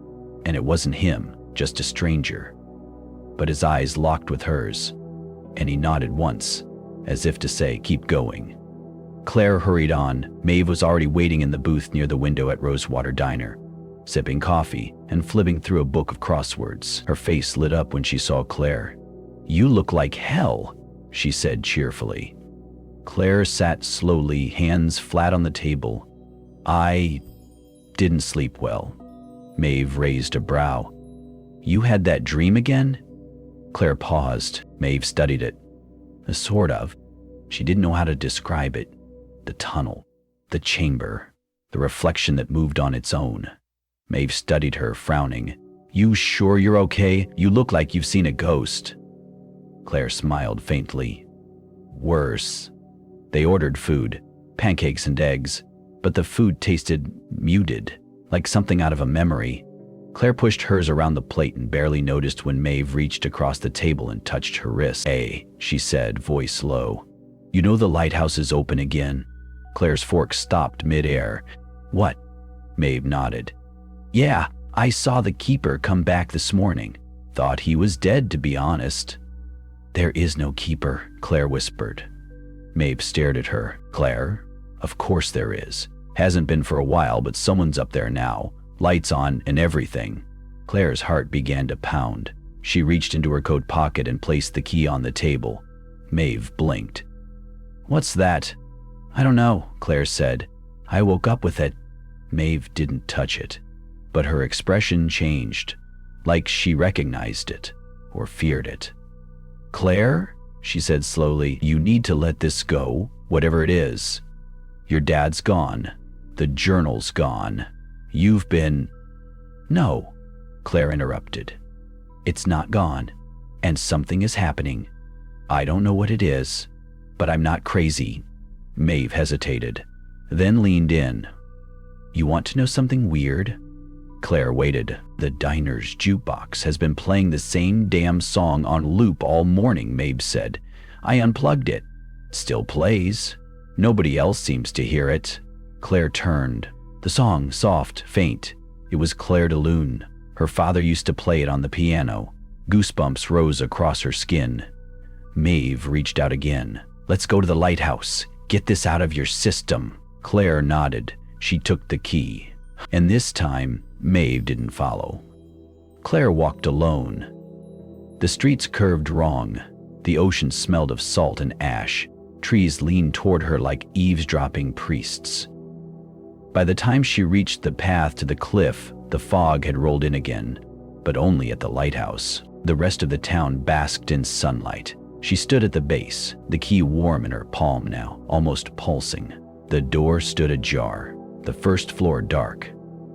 and it wasn't him, just a stranger. But his eyes locked with hers, and he nodded once, as if to say, "Keep going." Claire hurried on. Maeve was already waiting in the booth near the window at Rosewater Diner, sipping coffee and flipping through a book of crosswords. Her face lit up when she saw Claire. "You look like hell," she said cheerfully. Claire sat slowly, hands flat on the table. "I didn't sleep well." Maeve raised a brow. "You had that dream again?" Claire paused. Maeve studied it. Sort of. She didn't know how to describe it. The tunnel, the chamber, the reflection that moved on its own. Maeve studied her, frowning. "You sure you're okay? You look like you've seen a ghost." Claire smiled faintly. "Worse." They ordered food, pancakes and eggs, but the food tasted muted, like something out of a memory. Claire pushed hers around the plate and barely noticed when Maeve reached across the table and touched her wrist. "Hey," she said, voice low. "You know the lighthouse is open again?" Claire's fork stopped mid-air. "What?" Maeve nodded. "Yeah, I saw the keeper come back this morning. Thought he was dead, to be honest." "There is no keeper," Claire whispered. Maeve stared at her. "Claire? Of course there is. Hasn't been for a while, but someone's up there now. Lights on and everything." Claire's heart began to pound. She reached into her coat pocket and placed the key on the table. Maeve blinked. "What's that?" "I don't know," Claire said. "I woke up with it." Maeve didn't touch it, but her expression changed, like she recognized it or feared it. "Claire," she said slowly, "you need to let this go, whatever it is. Your dad's gone. The journal's gone. You've been—" "No," Claire interrupted. "It's not gone, and something is happening. I don't know what it is, but I'm not crazy." Maeve hesitated, then leaned in. "You want to know something weird?" Claire waited. The diner's jukebox has been playing the same damn song on loop all morning, Maeve said. I unplugged it. Still plays. Nobody else seems to hear it. Claire turned. The song, soft, faint. It was Claire de Lune. Her father used to play it on the piano. Goosebumps rose across her skin. Maeve reached out again. Let's go to the lighthouse. Get this out of your system. Claire nodded. She took the key. And this time, Maeve didn't follow. Claire walked alone. The streets curved wrong. The ocean smelled of salt and ash. Trees leaned toward her like eavesdropping priests. By the time she reached the path to the cliff, the fog had rolled in again, but only at the lighthouse. The rest of the town basked in sunlight. She stood at the base, the key warm in her palm now, almost pulsing. The door stood ajar, the first floor dark.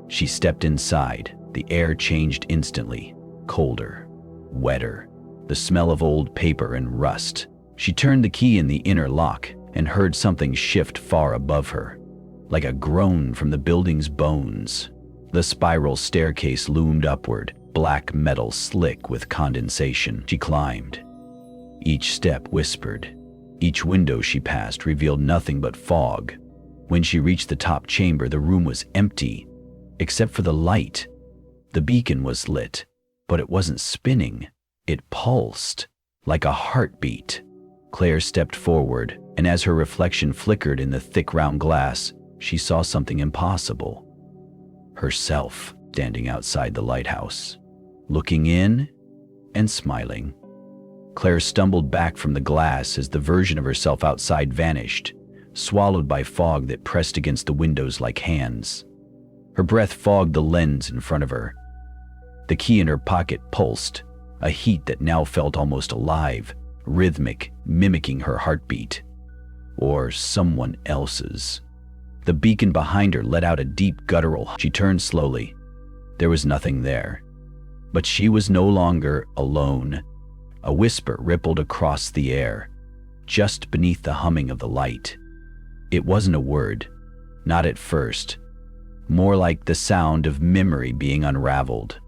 She stepped inside. The air changed instantly, colder, wetter, the smell of old paper and rust. She turned the key in the inner lock and heard something shift far above her, like a groan from the building's bones. The spiral staircase loomed upward, black metal slick with condensation. She climbed. Each step whispered. Each window she passed revealed nothing but fog. When she reached the top chamber, the room was empty, except for the light. The beacon was lit, but it wasn't spinning. It pulsed, like a heartbeat. Claire stepped forward, and as her reflection flickered in the thick round glass, she saw something impossible. Herself, standing outside the lighthouse, looking in and smiling. Claire stumbled back from the glass as the version of herself outside vanished, swallowed by fog that pressed against the windows like hands. Her breath fogged the lens in front of her. The key in her pocket pulsed, a heat that now felt almost alive, rhythmic, mimicking her heartbeat. Or someone else's. The beacon behind her let out a deep guttural. She turned slowly. There was nothing there. But she was no longer alone. A whisper rippled across the air, just beneath the humming of the light. It wasn't a word, not at first. More like the sound of memory being unraveled.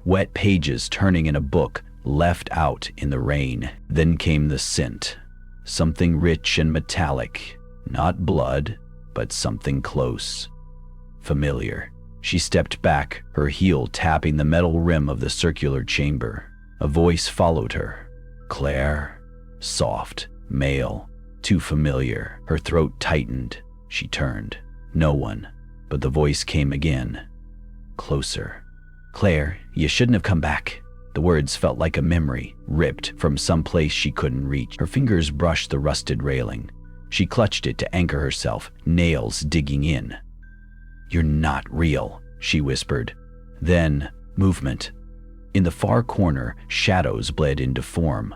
Wet pages turning in a book left out in the rain. Then came the scent. Something rich and metallic. Not blood, but something close. Familiar. She stepped back, her heel tapping the metal rim of the circular chamber. A voice followed her. Claire. Soft. Male. Too familiar. Her throat tightened. She turned. No one. But the voice came again. Closer. Claire, you shouldn't have come back. The words felt like a memory, ripped from some place she couldn't reach. Her fingers brushed the rusted railing. She clutched it to anchor herself, nails digging in. You're not real, she whispered. Then, movement. In the far corner, shadows bled into form.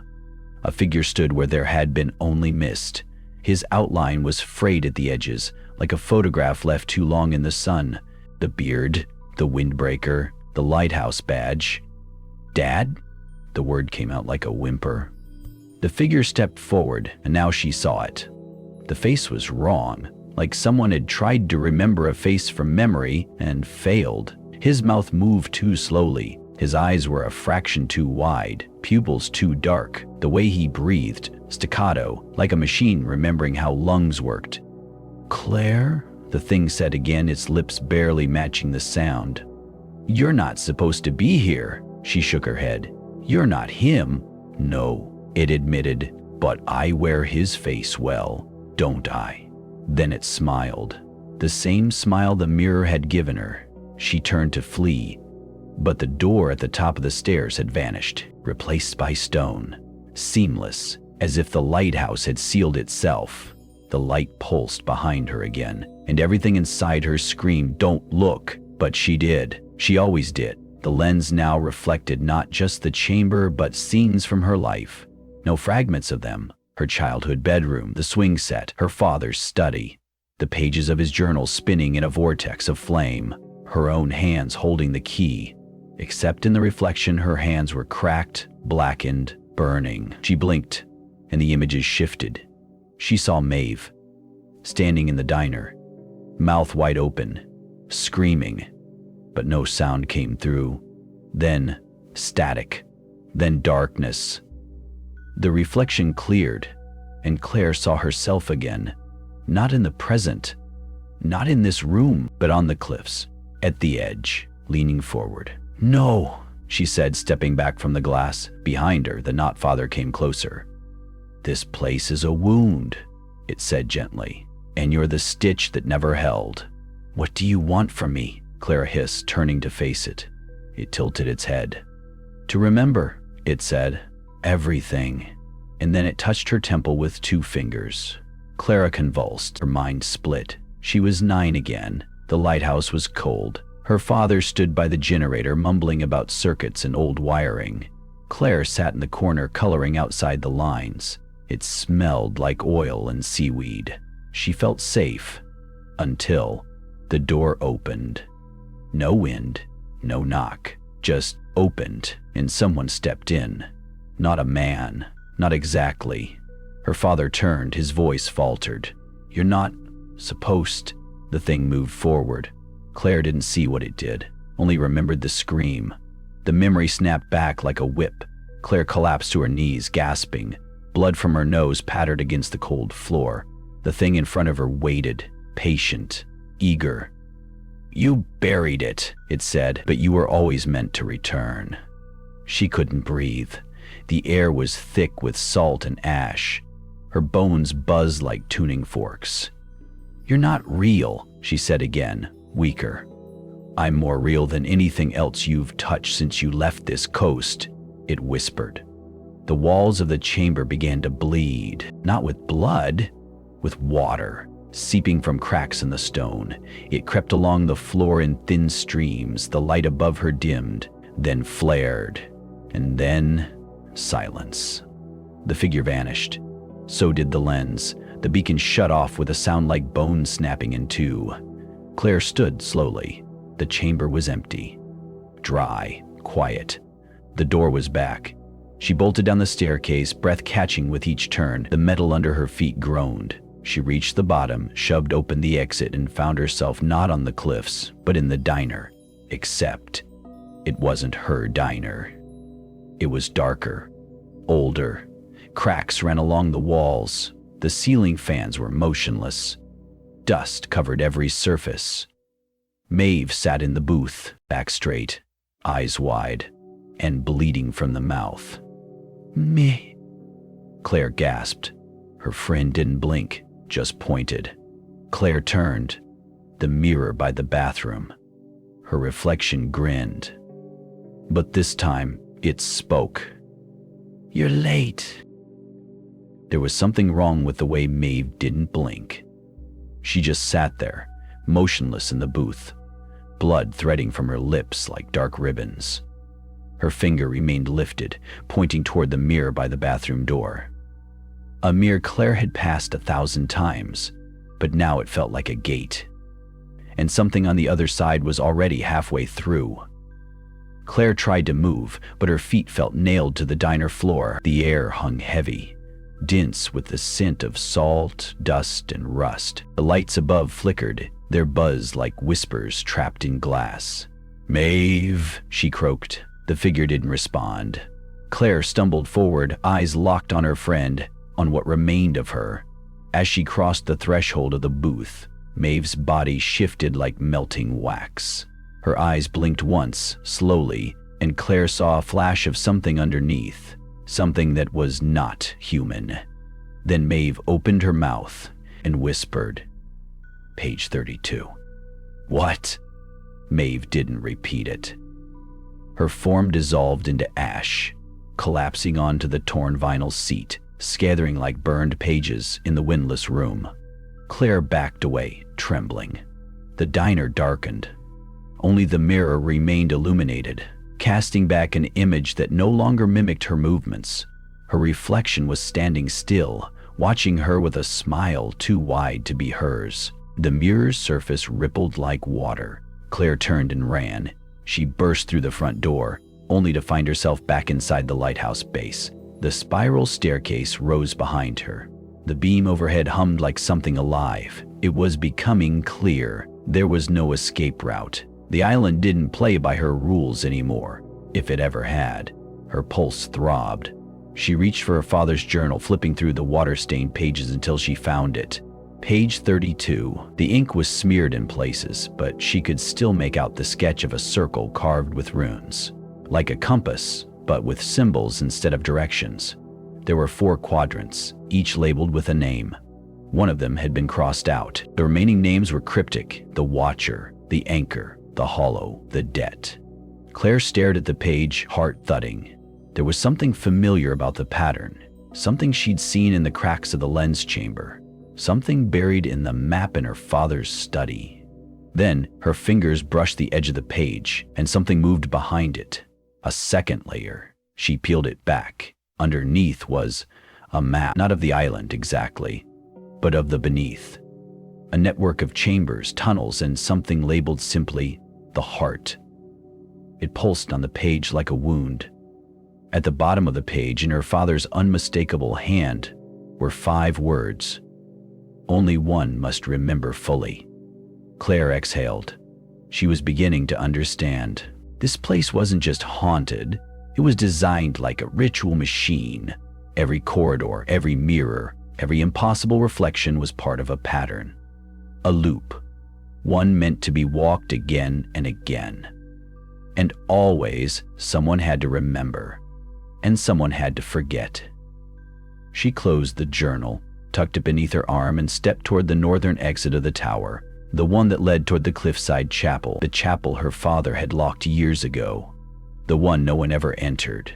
A figure stood where there had been only mist. His outline was frayed at the edges, like a photograph left too long in the sun. The beard, the windbreaker, the lighthouse badge. Dad? The word came out like a whimper. The figure stepped forward, and now she saw it. The face was wrong, like someone had tried to remember a face from memory and failed. His mouth moved too slowly. His eyes were a fraction too wide, pupils too dark. The way he breathed, staccato, like a machine remembering how lungs worked. Claire? The thing said again, its lips barely matching the sound. You're not supposed to be here. She shook her head. You're not him. No, it admitted, but I wear his face well, don't I? Then it smiled. The same smile the mirror had given her. She turned to flee, but the door at the top of the stairs had vanished, replaced by stone. Seamless, as if the lighthouse had sealed itself. The light pulsed behind her again, and everything inside her screamed, don't look, but she did. She always did. The lens now reflected not just the chamber, but scenes from her life. No fragments of them. Her childhood bedroom, the swing set, her father's study. The pages of his journal spinning in a vortex of flame. Her own hands holding the key. Except in the reflection, her hands were cracked, blackened, burning. She blinked, and the images shifted. She saw Maeve, standing in the diner, mouth wide open, screaming. but no sound came through. Then static, then darkness. The reflection cleared, and Claire saw herself again, not in the present, not in this room, but on the cliffs, at the edge, leaning forward. "No," she said, stepping back from the glass. Behind her, the Not Father came closer. "This place is a wound," it said gently, "and you're the stitch that never held." "What do you want from me?" Claire hissed, turning to face it. It tilted its head. "To remember," it said, "everything." And then it touched her temple with 2 fingers. Clara convulsed, her mind split. She was 9 again. The lighthouse was cold. Her father stood by the generator, mumbling about circuits and old wiring. Claire sat in the corner, coloring outside the lines. It smelled like oil and seaweed. She felt safe, until the door opened. No wind, no knock, just opened, and someone stepped in. Not a man, not exactly. Her father turned, his voice faltered. "You're not supposed." The thing moved forward. Claire didn't see what it did, only remembered the scream. The memory snapped back like a whip. Claire collapsed to her knees, gasping. Blood from her nose pattered against the cold floor. The thing in front of her waited, patient, eager. "You buried it," it said, "but you were always meant to return." She couldn't breathe. The air was thick with salt and ash. Her bones buzzed like tuning forks. "You're not real," she said again, weaker. "I'm more real than anything else you've touched since you left this coast," it whispered. The walls of the chamber began to bleed, not with blood, with water, seeping from cracks in the stone. It crept along the floor in thin streams. The light above her dimmed, then flared, and then silence. The figure vanished. So did the lens. The beacon shut off with a sound like bones snapping in two. Claire stood slowly. The chamber was empty. Dry, quiet. The door was back. She bolted down the staircase, breath catching with each turn. The metal under her feet groaned. She reached the bottom, shoved open the exit, and found herself not on the cliffs, but in the diner. Except it wasn't her diner. It was darker, older. Cracks ran along the walls. The ceiling fans were motionless. Dust covered every surface. Maeve sat in the booth, back straight, eyes wide, and bleeding from the mouth. "Me," Claire gasped. Her friend didn't blink, just pointed. Claire turned. The mirror by the bathroom. Her reflection grinned. But this time, it spoke. "You're late." There was something wrong with the way Maeve didn't blink. She just sat there, motionless in the booth, blood threading from her lips like dark ribbons. Her finger remained lifted, pointing toward the mirror by the bathroom door. A mirror Claire had passed 1,000 times, but now it felt like a gate. And something on the other side was already halfway through. Claire tried to move, but her feet felt nailed to the diner floor. The air hung heavy, dense with the scent of salt, dust, and rust. The lights above flickered, their buzz like whispers trapped in glass. "Maeve," she croaked. The figure didn't respond. Claire stumbled forward, eyes locked on her friend, on what remained of her. As she crossed the threshold of the booth, Maeve's body shifted like melting wax. Her eyes blinked once, slowly, and Claire saw a flash of something underneath, something that was not human. Then Maeve opened her mouth and whispered, "Page 32. "What?" Maeve didn't repeat it. Her form dissolved into ash, collapsing onto the torn vinyl seat, scattering like burned pages in the windless room. Claire backed away, trembling. The diner darkened. Only the mirror remained illuminated, casting back an image that no longer mimicked her movements. Her reflection was standing still, watching her with a smile too wide to be hers. The mirror's surface rippled like water. Claire turned and ran. She burst through the front door, only to find herself back inside the lighthouse base. The spiral staircase rose behind her. The beam overhead hummed like something alive. It was becoming clear. There was no escape route. The island didn't play by her rules anymore, if it ever had. Her pulse throbbed. She reached for her father's journal, flipping through the water-stained pages until she found it. Page 32. The ink was smeared in places, but she could still make out the sketch of a circle carved with runes. Like a compass, but with symbols instead of directions. There were 4 quadrants, each labeled with a name. One of them had been crossed out. The remaining names were cryptic: the Watcher, the Anchor, the Hollow, the Debt. Claire stared at the page, heart thudding. There was something familiar about the pattern, something she'd seen in the cracks of the lens chamber, something buried in the map in her father's study. Then her fingers brushed the edge of the page, and something moved behind it. A second layer. She peeled it back. Underneath was a map, not of the island exactly, but of the beneath. A network of chambers, tunnels, and something labeled simply the Heart. It pulsed on the page like a wound. At the bottom of the page, in her father's unmistakable hand, were 5 words. Only one must remember fully. Claire exhaled. She was beginning to understand. This place wasn't just haunted, it was designed like a ritual machine. Every corridor, every mirror, every impossible reflection was part of a pattern. A loop. One meant to be walked again and again. And always, someone had to remember. And someone had to forget. She closed the journal, tucked it beneath her arm, and stepped toward the northern exit of the tower, the one that led toward the cliffside chapel, the chapel her father had locked years ago, the one no one ever entered,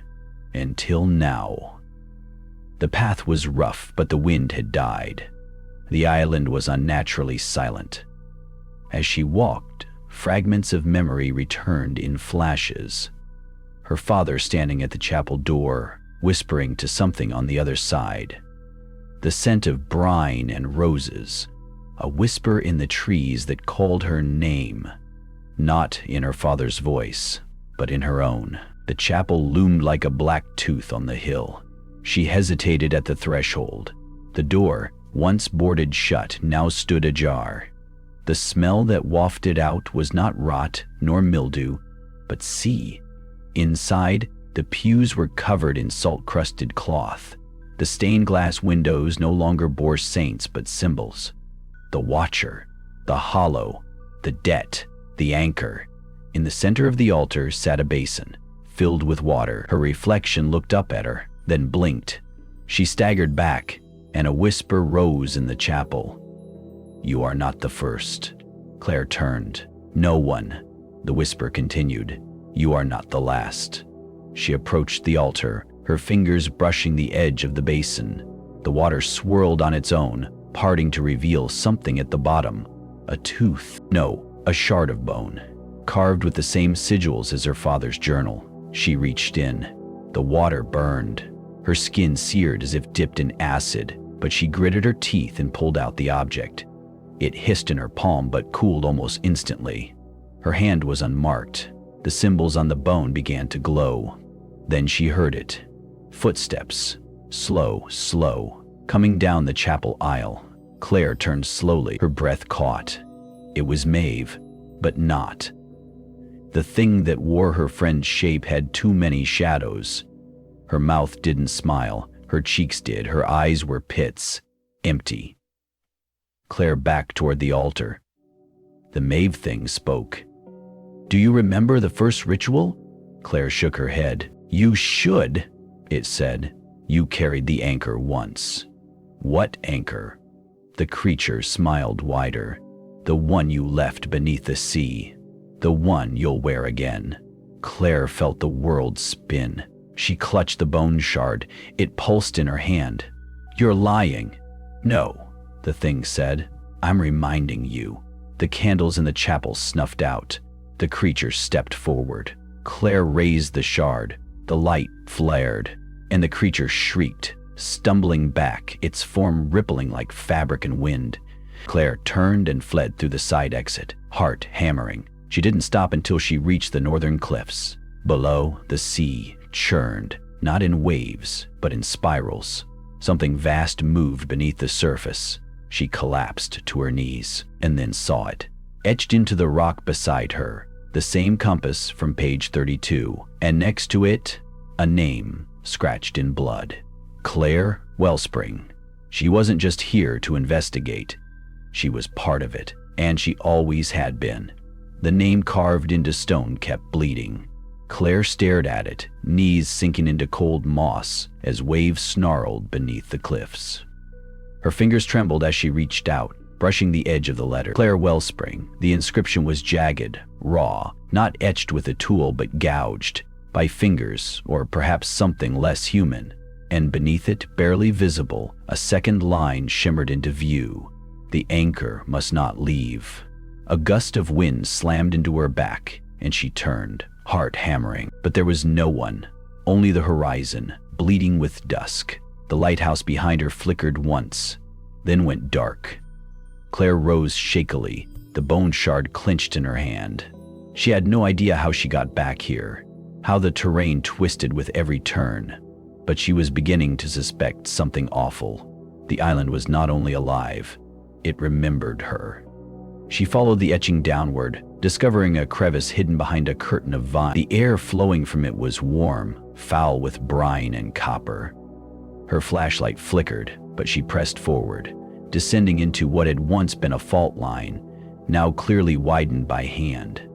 until now. The path was rough, but the wind had died. The island was unnaturally silent. As she walked, fragments of memory returned in flashes. Her father standing at the chapel door, whispering to something on the other side. The scent of brine and roses, a whisper in the trees that called her name, not in her father's voice, but in her own. The chapel loomed like a black tooth on the hill. She hesitated at the threshold. The door, once boarded shut, now stood ajar. The smell that wafted out was not rot nor mildew, but sea. Inside, the pews were covered in salt-crusted cloth. The stained glass windows no longer bore saints but symbols. The Watcher, the Hollow, the Debt, the Anchor. In the center of the altar sat a basin, filled with water. Her reflection looked up at her, then blinked. She staggered back, and a whisper rose in the chapel. "You are not the first." Claire turned. "No one," the whisper continued. "You are not the last." She approached the altar, her fingers brushing the edge of the basin. The water swirled on its own, parting to reveal something at the bottom. A tooth. No, a shard of bone, carved with the same sigils as her father's journal. She reached in. The water burned. Her skin seared as if dipped in acid, but she gritted her teeth and pulled out the object. It hissed in her palm but cooled almost instantly. Her hand was unmarked. The symbols on the bone began to glow. Then she heard it. Footsteps. Slow, coming down the chapel aisle. Claire turned slowly, her breath caught. It was Maeve, but not. The thing that wore her friend's shape had too many shadows. Her mouth didn't smile, her cheeks did, her eyes were pits, empty. Claire backed toward the altar. The Maeve thing spoke. "Do you remember the first ritual?" Claire shook her head. "You should," it said. "You carried the anchor once." "What anchor?" The creature smiled wider. "The one you left beneath the sea. The one you'll wear again." Claire felt the world spin. She clutched the bone shard. It pulsed in her hand. "You're lying." "No," the thing said. "I'm reminding you." The candles in the chapel snuffed out. The creature stepped forward. Claire raised the shard. The light flared, and the creature shrieked, stumbling back, its form rippling like fabric in wind. Claire turned and fled through the side exit, heart hammering. She didn't stop until she reached the northern cliffs. Below, the sea churned, not in waves, but in spirals. Something vast moved beneath the surface. She collapsed to her knees, and then saw it. Etched into the rock beside her, the same compass from page 32, and next to it, a name scratched in blood. Claire Wellspring. She wasn't just here to investigate. She was part of it, and she always had been. The name carved into stone kept bleeding. Claire stared at it, knees sinking into cold moss as waves snarled beneath the cliffs. Her fingers trembled as she reached out, brushing the edge of the letter. Claire Wellspring. The inscription was jagged, raw, not etched with a tool but gouged by fingers or perhaps something less human. And beneath it, barely visible, a second line shimmered into view. The anchor must not leave. A gust of wind slammed into her back, and she turned, heart hammering. But there was no one, only the horizon, bleeding with dusk. The lighthouse behind her flickered once, then went dark. Claire rose shakily, the bone shard clenched in her hand. She had no idea how she got back here, how the terrain twisted with every turn. But she was beginning to suspect something awful. The island was not only alive, it remembered her. She followed the etching downward, discovering a crevice hidden behind a curtain of vine. The air flowing from it was warm, foul with brine and copper. Her flashlight flickered, but she pressed forward, descending into what had once been a fault line, now clearly widened by hand.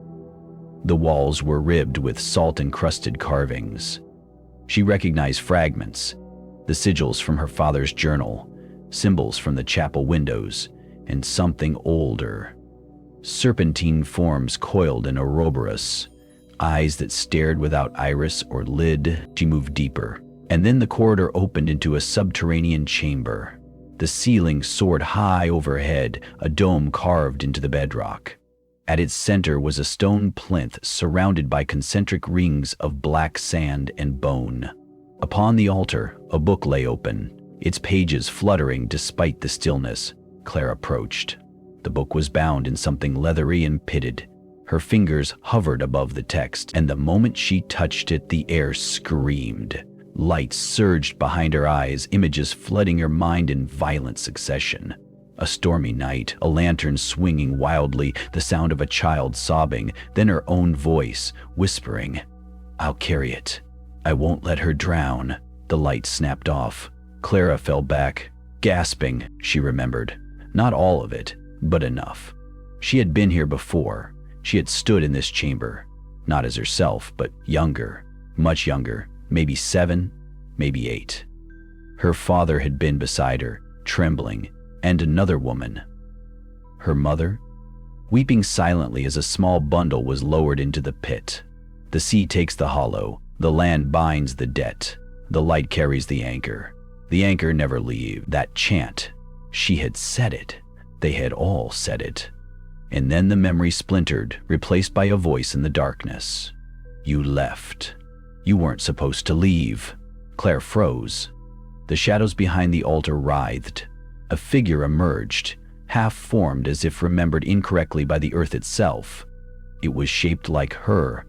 The walls were ribbed with salt-encrusted carvings. She recognized fragments, the sigils from her father's journal, symbols from the chapel windows, and something older. Serpentine forms coiled in Ouroboros, eyes that stared without iris or lid. She moved deeper, and then the corridor opened into a subterranean chamber. The ceiling soared high overhead, a dome carved into the bedrock. At its center was a stone plinth surrounded by concentric rings of black sand and bone. Upon the altar, a book lay open, its pages fluttering despite the stillness. Claire approached. The book was bound in something leathery and pitted. Her fingers hovered above the text, and the moment she touched it, the air screamed. Light surged behind her eyes, images flooding her mind in violent succession. A stormy night, a lantern swinging wildly, the sound of a child sobbing, then her own voice, whispering, "I'll carry it. I won't let her drown." The light snapped off. Clara fell back, gasping. She remembered. Not all of it, but enough. She had been here before. She had stood in this chamber, not as herself, but younger, much younger, maybe 7, maybe 8. Her father had been beside her, trembling, and another woman. Her mother? Weeping silently as a small bundle was lowered into the pit. The sea takes the hollow, the land binds the debt, the light carries the anchor. The anchor never leaves. That chant, she had said it. They had all said it. And then the memory splintered, replaced by a voice in the darkness. "You left. You weren't supposed to leave." Claire froze. The shadows behind the altar writhed. A figure emerged, half-formed as if remembered incorrectly by the earth itself. It was shaped like her.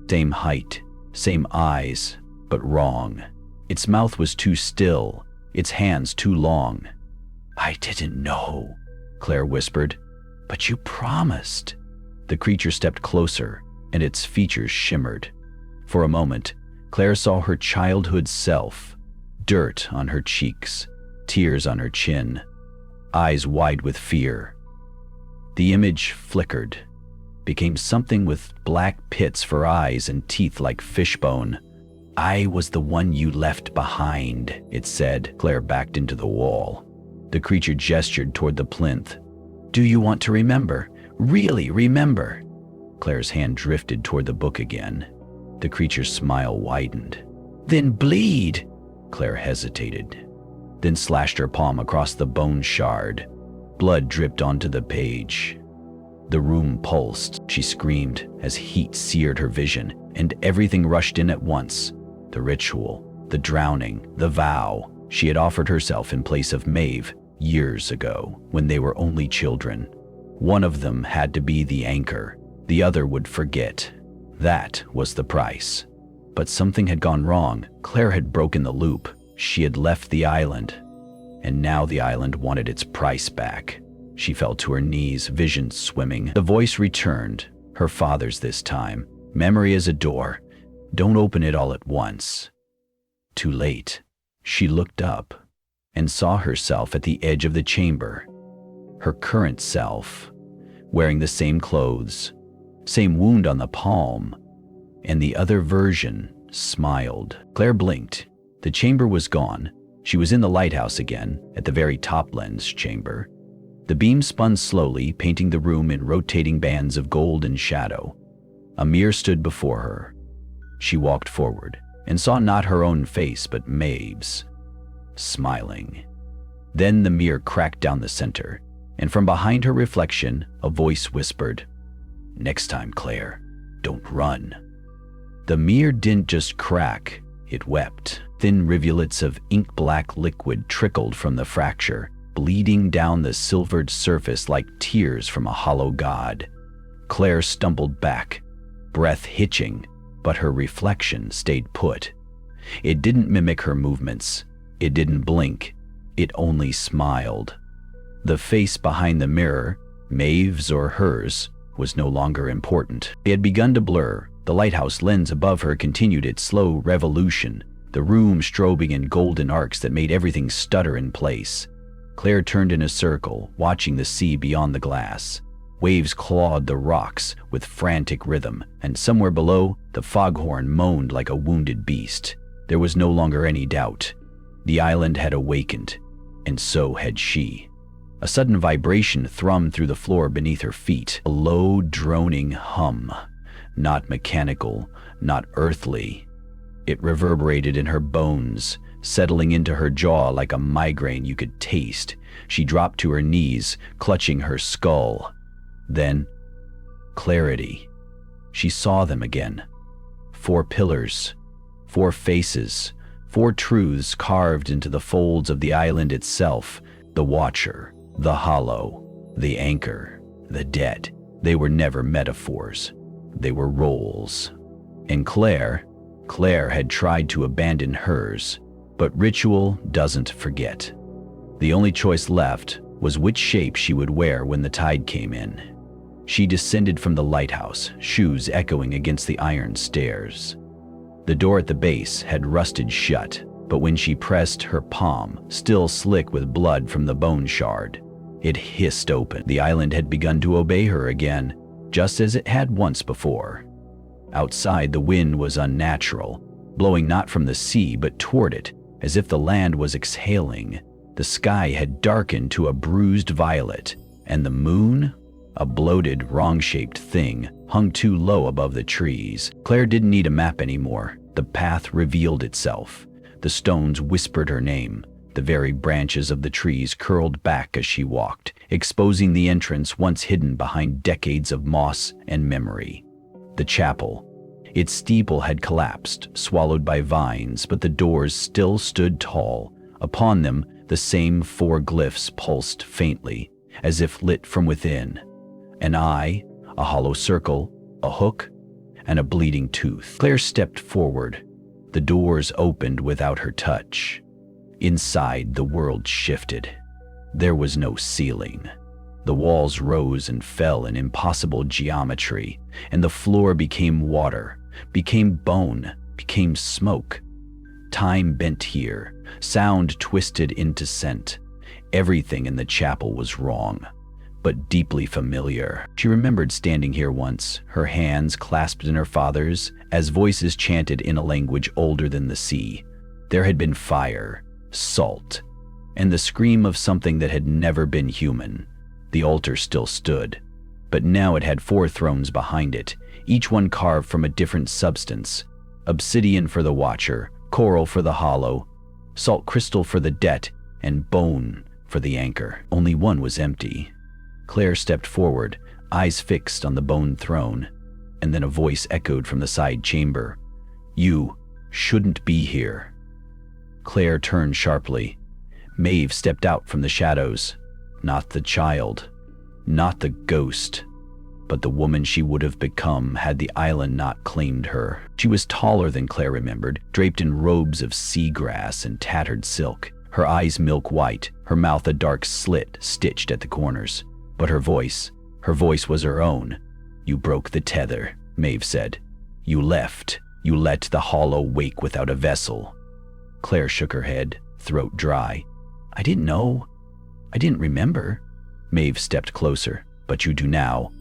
Same height, same eyes, but wrong. Its mouth was too still, its hands too long. "I didn't know," Claire whispered. "But you promised." The creature stepped closer, and its features shimmered. For a moment, Claire saw her childhood self, dirt on her cheeks, tears on her chin, eyes wide with fear. The image flickered, became something with black pits for eyes and teeth like fishbone. "I was the one you left behind," it said. Claire backed into the wall. The creature gestured toward the plinth. "Do you want to remember? Really remember?" Claire's hand drifted toward the book again. The creature's smile widened. "Then bleed." Claire hesitated, then slashed her palm across the bone shard. Blood dripped onto the page. The room pulsed. She screamed as heat seared her vision, and everything rushed in at once. The ritual, the drowning, the vow. She had offered herself in place of Maeve years ago, when they were only children. One of them had to be the anchor. The other would forget. That was the price. But something had gone wrong. Claire had broken the loop. She had left the island. And now the island wanted its price back. She fell to her knees, vision swimming. The voice returned, Her father's this time. Memory is a door. Don't open it all at once. Too late. She looked up and saw herself at the edge of the chamber. Her current self, wearing the same clothes, same wound on the palm, and the other version smiled. Claire blinked. The chamber was gone. She was in the lighthouse again, at the very top lens chamber. The beam spun slowly, painting the room in rotating bands of gold and shadow. A mirror stood before her. She walked forward and saw not her own face but Maeve's, smiling. Then the mirror cracked down the center, and from behind her reflection, a voice whispered, "Next time, Claire, don't run." The mirror didn't just crack, it wept. Thin rivulets of ink-black liquid trickled from the fracture, bleeding down the silvered surface like tears from a hollow god. Claire stumbled back, breath hitching, but her reflection stayed put. It didn't mimic her movements. It didn't blink. It only smiled. The face behind the mirror, Maeve's or hers, was no longer important. It had begun to blur. The lighthouse lens above her continued its slow revolution, the room strobing in golden arcs that made everything stutter in place. Claire turned in a circle, watching the sea beyond the glass. Waves clawed the rocks with frantic rhythm, and somewhere below, the foghorn moaned like a wounded beast. There was no longer any doubt. The island had awakened, and so had she. A sudden vibration thrummed through the floor beneath her feet, a low, droning hum. Not mechanical, not earthly. It reverberated in her bones, settling into her jaw like a migraine you could taste. She dropped to her knees, clutching her skull. Then, clarity. She saw them again. 4 pillars, 4 faces, 4 truths carved into the folds of the island itself. The Watcher, the Hollow, the Anchor, the Dead. They were never metaphors. They were roles. And Claire had tried to abandon hers, but ritual doesn't forget. The only choice left was which shape she would wear when the tide came in. She descended from the lighthouse, shoes echoing against the iron stairs. The door at the base had rusted shut, but when she pressed her palm, still slick with blood from the bone shard, it hissed open. The island had begun to obey her again, just as it had once before. Outside, the wind was unnatural, blowing not from the sea but toward it, as if the land was exhaling. The sky had darkened to a bruised violet, and the moon, a bloated, wrong-shaped thing, hung too low above the trees. Claire didn't need a map anymore. The path revealed itself. The stones whispered her name. The very branches of the trees curled back as she walked, exposing the entrance once hidden behind decades of moss and memory. The chapel. Its steeple had collapsed, swallowed by vines, but the doors still stood tall. Upon them, the same 4 glyphs pulsed faintly, as if lit from within. An eye, a hollow circle, a hook, and a bleeding tooth. Claire stepped forward. The doors opened without her touch. Inside, the world shifted. There was no ceiling. The walls rose and fell in impossible geometry, and the floor became water, became bone, became smoke. Time bent here, sound twisted into scent. Everything in the chapel was wrong, but deeply familiar. She remembered standing here once, her hands clasped in her father's, as voices chanted in a language older than the sea. There had been fire, salt, and the scream of something that had never been human. The altar still stood, but now it had 4 thrones behind it, each one carved from a different substance. Obsidian for the Watcher, coral for the Hollow, salt crystal for the Debt, and bone for the Anchor. Only one was empty. Claire stepped forward, eyes fixed on the bone throne, and then a voice echoed from the side chamber. "You shouldn't be here." Claire turned sharply. Maeve stepped out from the shadows. Not the child, not the ghost, but the woman she would have become had the island not claimed her. She was taller than Claire remembered, draped in robes of seagrass and tattered silk, her eyes milk white, her mouth a dark slit stitched at the corners. But her voice was her own. You broke the tether, Maeve said. You left. You let the hollow wake without a vessel. Claire shook her head, throat dry. I didn't know. I didn't remember. Maeve stepped closer. But you do now.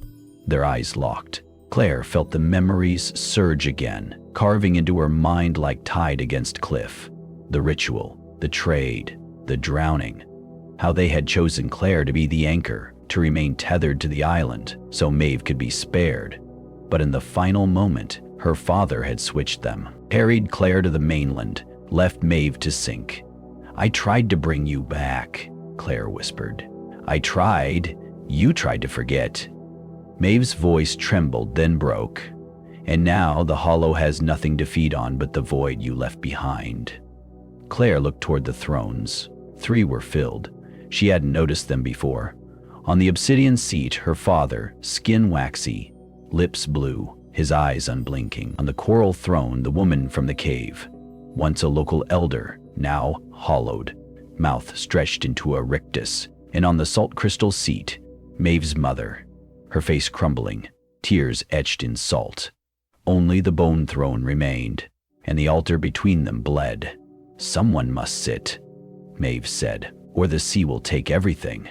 Their eyes locked. Claire felt the memories surge again, carving into her mind like tide against cliff. The ritual, the trade, the drowning. How they had chosen Claire to be the anchor, to remain tethered to the island, so Maeve could be spared. But in the final moment, her father had switched them, carried Claire to the mainland, left Maeve to sink. I tried to bring you back, Claire whispered. I tried. You tried to forget. Maeve's voice trembled, then broke. And now the hollow has nothing to feed on but the void you left behind. Claire looked toward the thrones. 3 were filled. She hadn't noticed them before. On the obsidian seat, her father, skin waxy, lips blue, his eyes unblinking. On the coral throne, the woman from the cave, once a local elder, now hollowed, mouth stretched into a rictus. And on the salt crystal seat, Maeve's mother, her face crumbling, tears etched in salt. Only the bone throne remained, and the altar between them bled. Someone must sit, Maeve said, or the sea will take everything.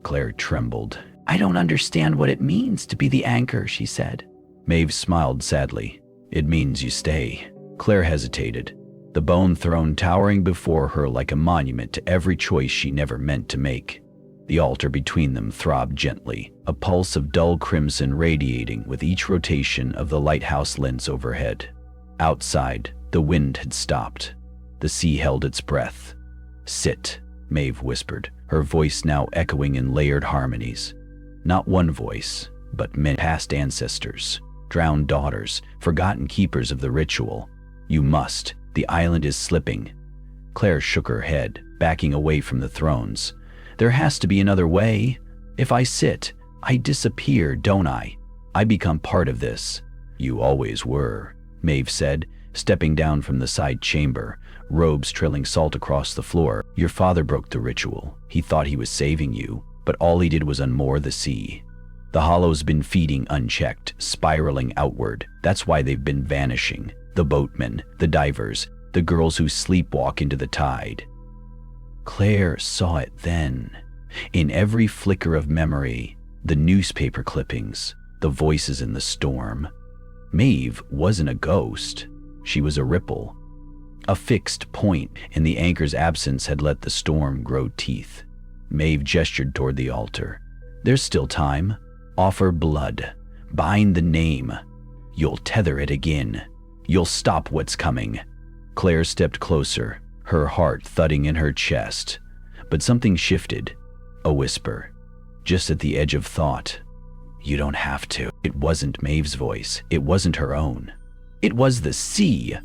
Claire trembled. I don't understand what it means to be the anchor, she said. Maeve smiled sadly. It means you stay. Claire hesitated, the bone throne towering before her like a monument to every choice she never meant to make. The altar between them throbbed gently, a pulse of dull crimson radiating with each rotation of the lighthouse lens overhead. Outside, the wind had stopped. The sea held its breath. Sit, Maeve whispered, her voice now echoing in layered harmonies. Not one voice, but many past ancestors, drowned daughters, forgotten keepers of the ritual. You must. The island is slipping. Claire shook her head, backing away from the thrones. There has to be another way. If I sit, I disappear, don't I? I become part of this. You always were, Maeve said, stepping down from the side chamber, robes trailing salt across the floor. Your father broke the ritual. He thought he was saving you, but all he did was unmoor the sea. The hollow's been feeding unchecked, spiraling outward. That's why they've been vanishing. The boatmen, the divers, the girls who sleepwalk into the tide. Claire saw it then. In every flicker of memory, the newspaper clippings, the voices in the storm. Maeve wasn't a ghost. She was a ripple. A fixed point in the anchor's absence had let the storm grow teeth. Maeve gestured toward the altar. There's still time. Offer blood. Bind the name. You'll tether it again. You'll stop what's coming. Claire stepped closer, her heart thudding in her chest. But something shifted. A whisper, just at the edge of thought. You don't have to. It wasn't Maeve's voice. It wasn't her own. It was the sea.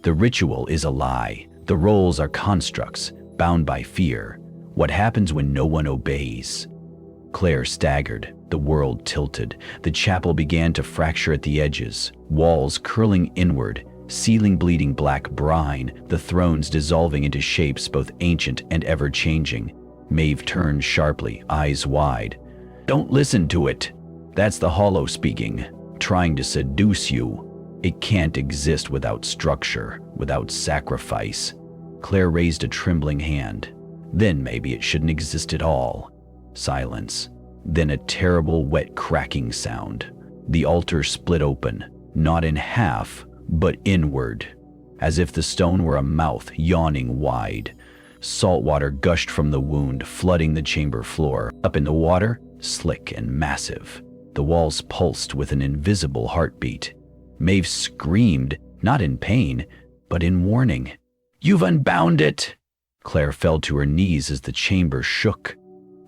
The ritual is a lie. The roles are constructs, bound by fear. What happens when no one obeys? Claire staggered. The world tilted. The chapel began to fracture at the edges, walls curling inward, ceiling bleeding black brine, the thrones dissolving into shapes both ancient and ever-changing. Maeve turned sharply, eyes wide. Don't listen to it. That's the hollow speaking, trying to seduce you. It can't exist without structure, without sacrifice. Claire raised a trembling hand. Then maybe it shouldn't exist at all. Silence. Then a terrible, wet cracking sound. The altar split open, not in half, but inward, as if the stone were a mouth yawning wide. Salt water gushed from the wound, flooding the chamber floor. Up in the water, slick and massive. The walls pulsed with an invisible heartbeat. Maeve screamed, not in pain, but in warning. You've unbound it! Claire fell to her knees as the chamber shook.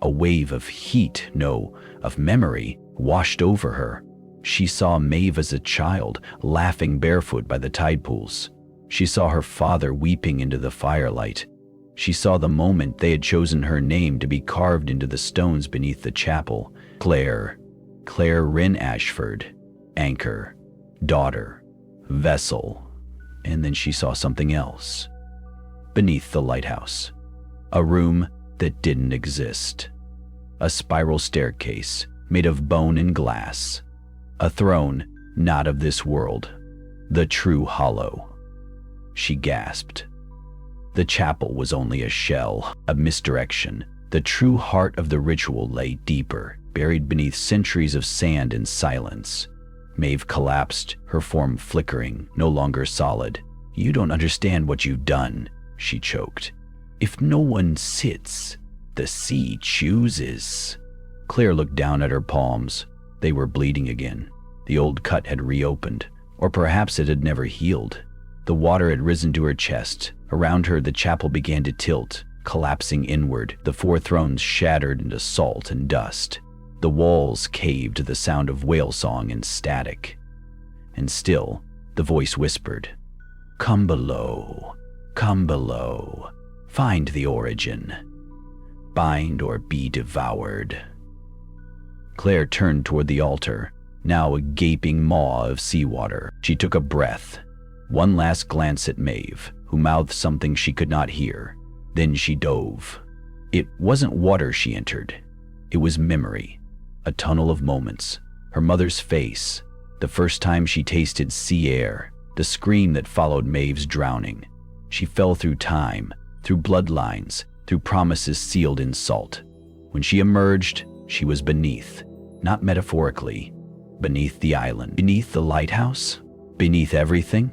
A wave of heat, no, of memory, washed over her. She saw Maeve as a child, laughing barefoot by the tide pools. She saw her father weeping into the firelight. She saw the moment they had chosen her name to be carved into the stones beneath the chapel. Claire Ryn Ashford, anchor, daughter, vessel. And then she saw something else. Beneath the lighthouse, a room that didn't exist. A spiral staircase made of bone and glass. A throne, not of this world. The true hollow. She gasped. The chapel was only a shell, a misdirection. The true heart of the ritual lay deeper, buried beneath centuries of sand and silence. Maeve collapsed, her form flickering, no longer solid. "You don't understand what you've done," she choked. "If no one sits, the sea chooses." Claire looked down at her palms. They were bleeding again. The old cut had reopened, or perhaps it had never healed. The water had risen to her chest. Around her, the chapel began to tilt, collapsing inward. The four thrones shattered into salt and dust. The walls caved to the sound of whale song and static. And still, the voice whispered, "Come below, come below, find the origin. Bind or be devoured." Claire turned toward the altar, now a gaping maw of seawater. She took a breath, one last glance at Maeve, who mouthed something she could not hear. Then she dove. It wasn't water she entered. It was memory, a tunnel of moments. Her mother's face, the first time she tasted sea air, the scream that followed Maeve's drowning. She fell through time, through bloodlines, through promises sealed in salt. When she emerged, she was beneath, not metaphorically, beneath the island, beneath the lighthouse, beneath everything.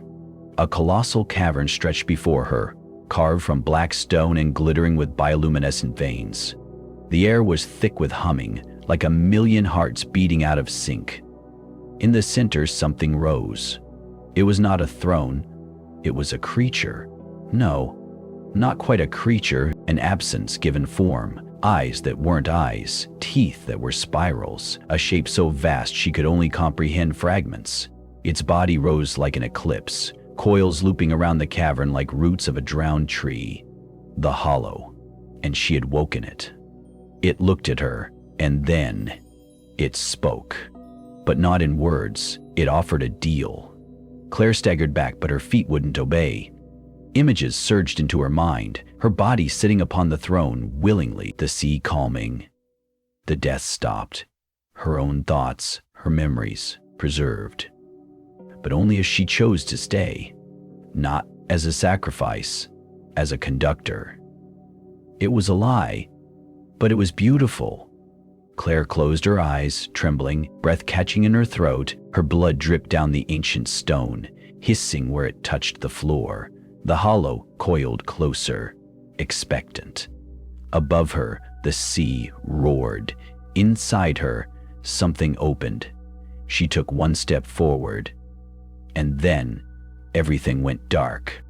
A colossal cavern stretched before her, carved from black stone and glittering with bioluminescent veins. The air was thick with humming, like a million hearts beating out of sync. In the center, something rose. It was not a throne. It was a creature. No, not quite a creature, an absence given form. Eyes that weren't eyes, teeth that were spirals, a shape so vast she could only comprehend fragments. Its body rose like an eclipse, coils looping around the cavern like roots of a drowned tree. The hollow, and she had woken it. It looked at her, and then it spoke. But not in words, it offered a deal. Claire staggered back, but her feet wouldn't obey. Images surged into her mind, her body sitting upon the throne willingly, the sea calming. The death stopped, her own thoughts, her memories preserved. But only as she chose to stay, not as a sacrifice, as a conductor. It was a lie, but it was beautiful. Claire closed her eyes, trembling, breath catching in her throat. Her blood dripped down the ancient stone, hissing where it touched the floor. The hollow coiled closer, expectant. Above her, the sea roared. Inside her, something opened. She took one step forward, and then everything went dark.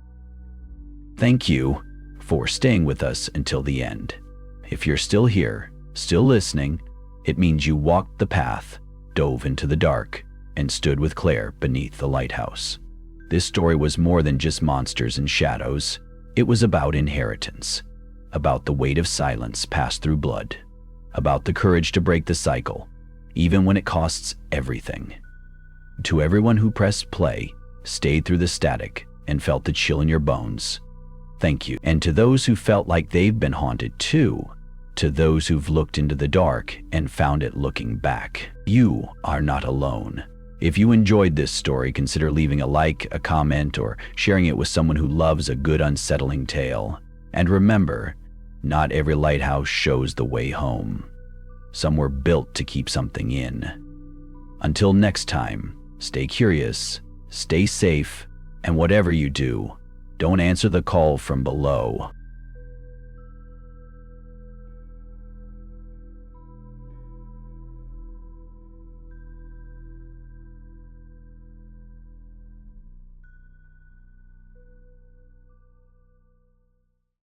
Thank you for staying with us until the end. If you're still here, still listening, it means you walked the path, dove into the dark, and stood with Claire beneath the lighthouse. This story was more than just monsters and shadows. It was about inheritance, about the weight of silence passed through blood, about the courage to break the cycle, even when it costs everything. To everyone who pressed play, stayed through the static, and felt the chill in your bones, thank you. And to those who felt like they've been haunted too, to those who've looked into the dark and found it looking back, you are not alone. If you enjoyed this story, consider leaving a like, a comment, or sharing it with someone who loves a good unsettling tale. And remember, not every lighthouse shows the way home. Some were built to keep something in. Until next time, stay curious, stay safe, and whatever you do, don't answer the call from below.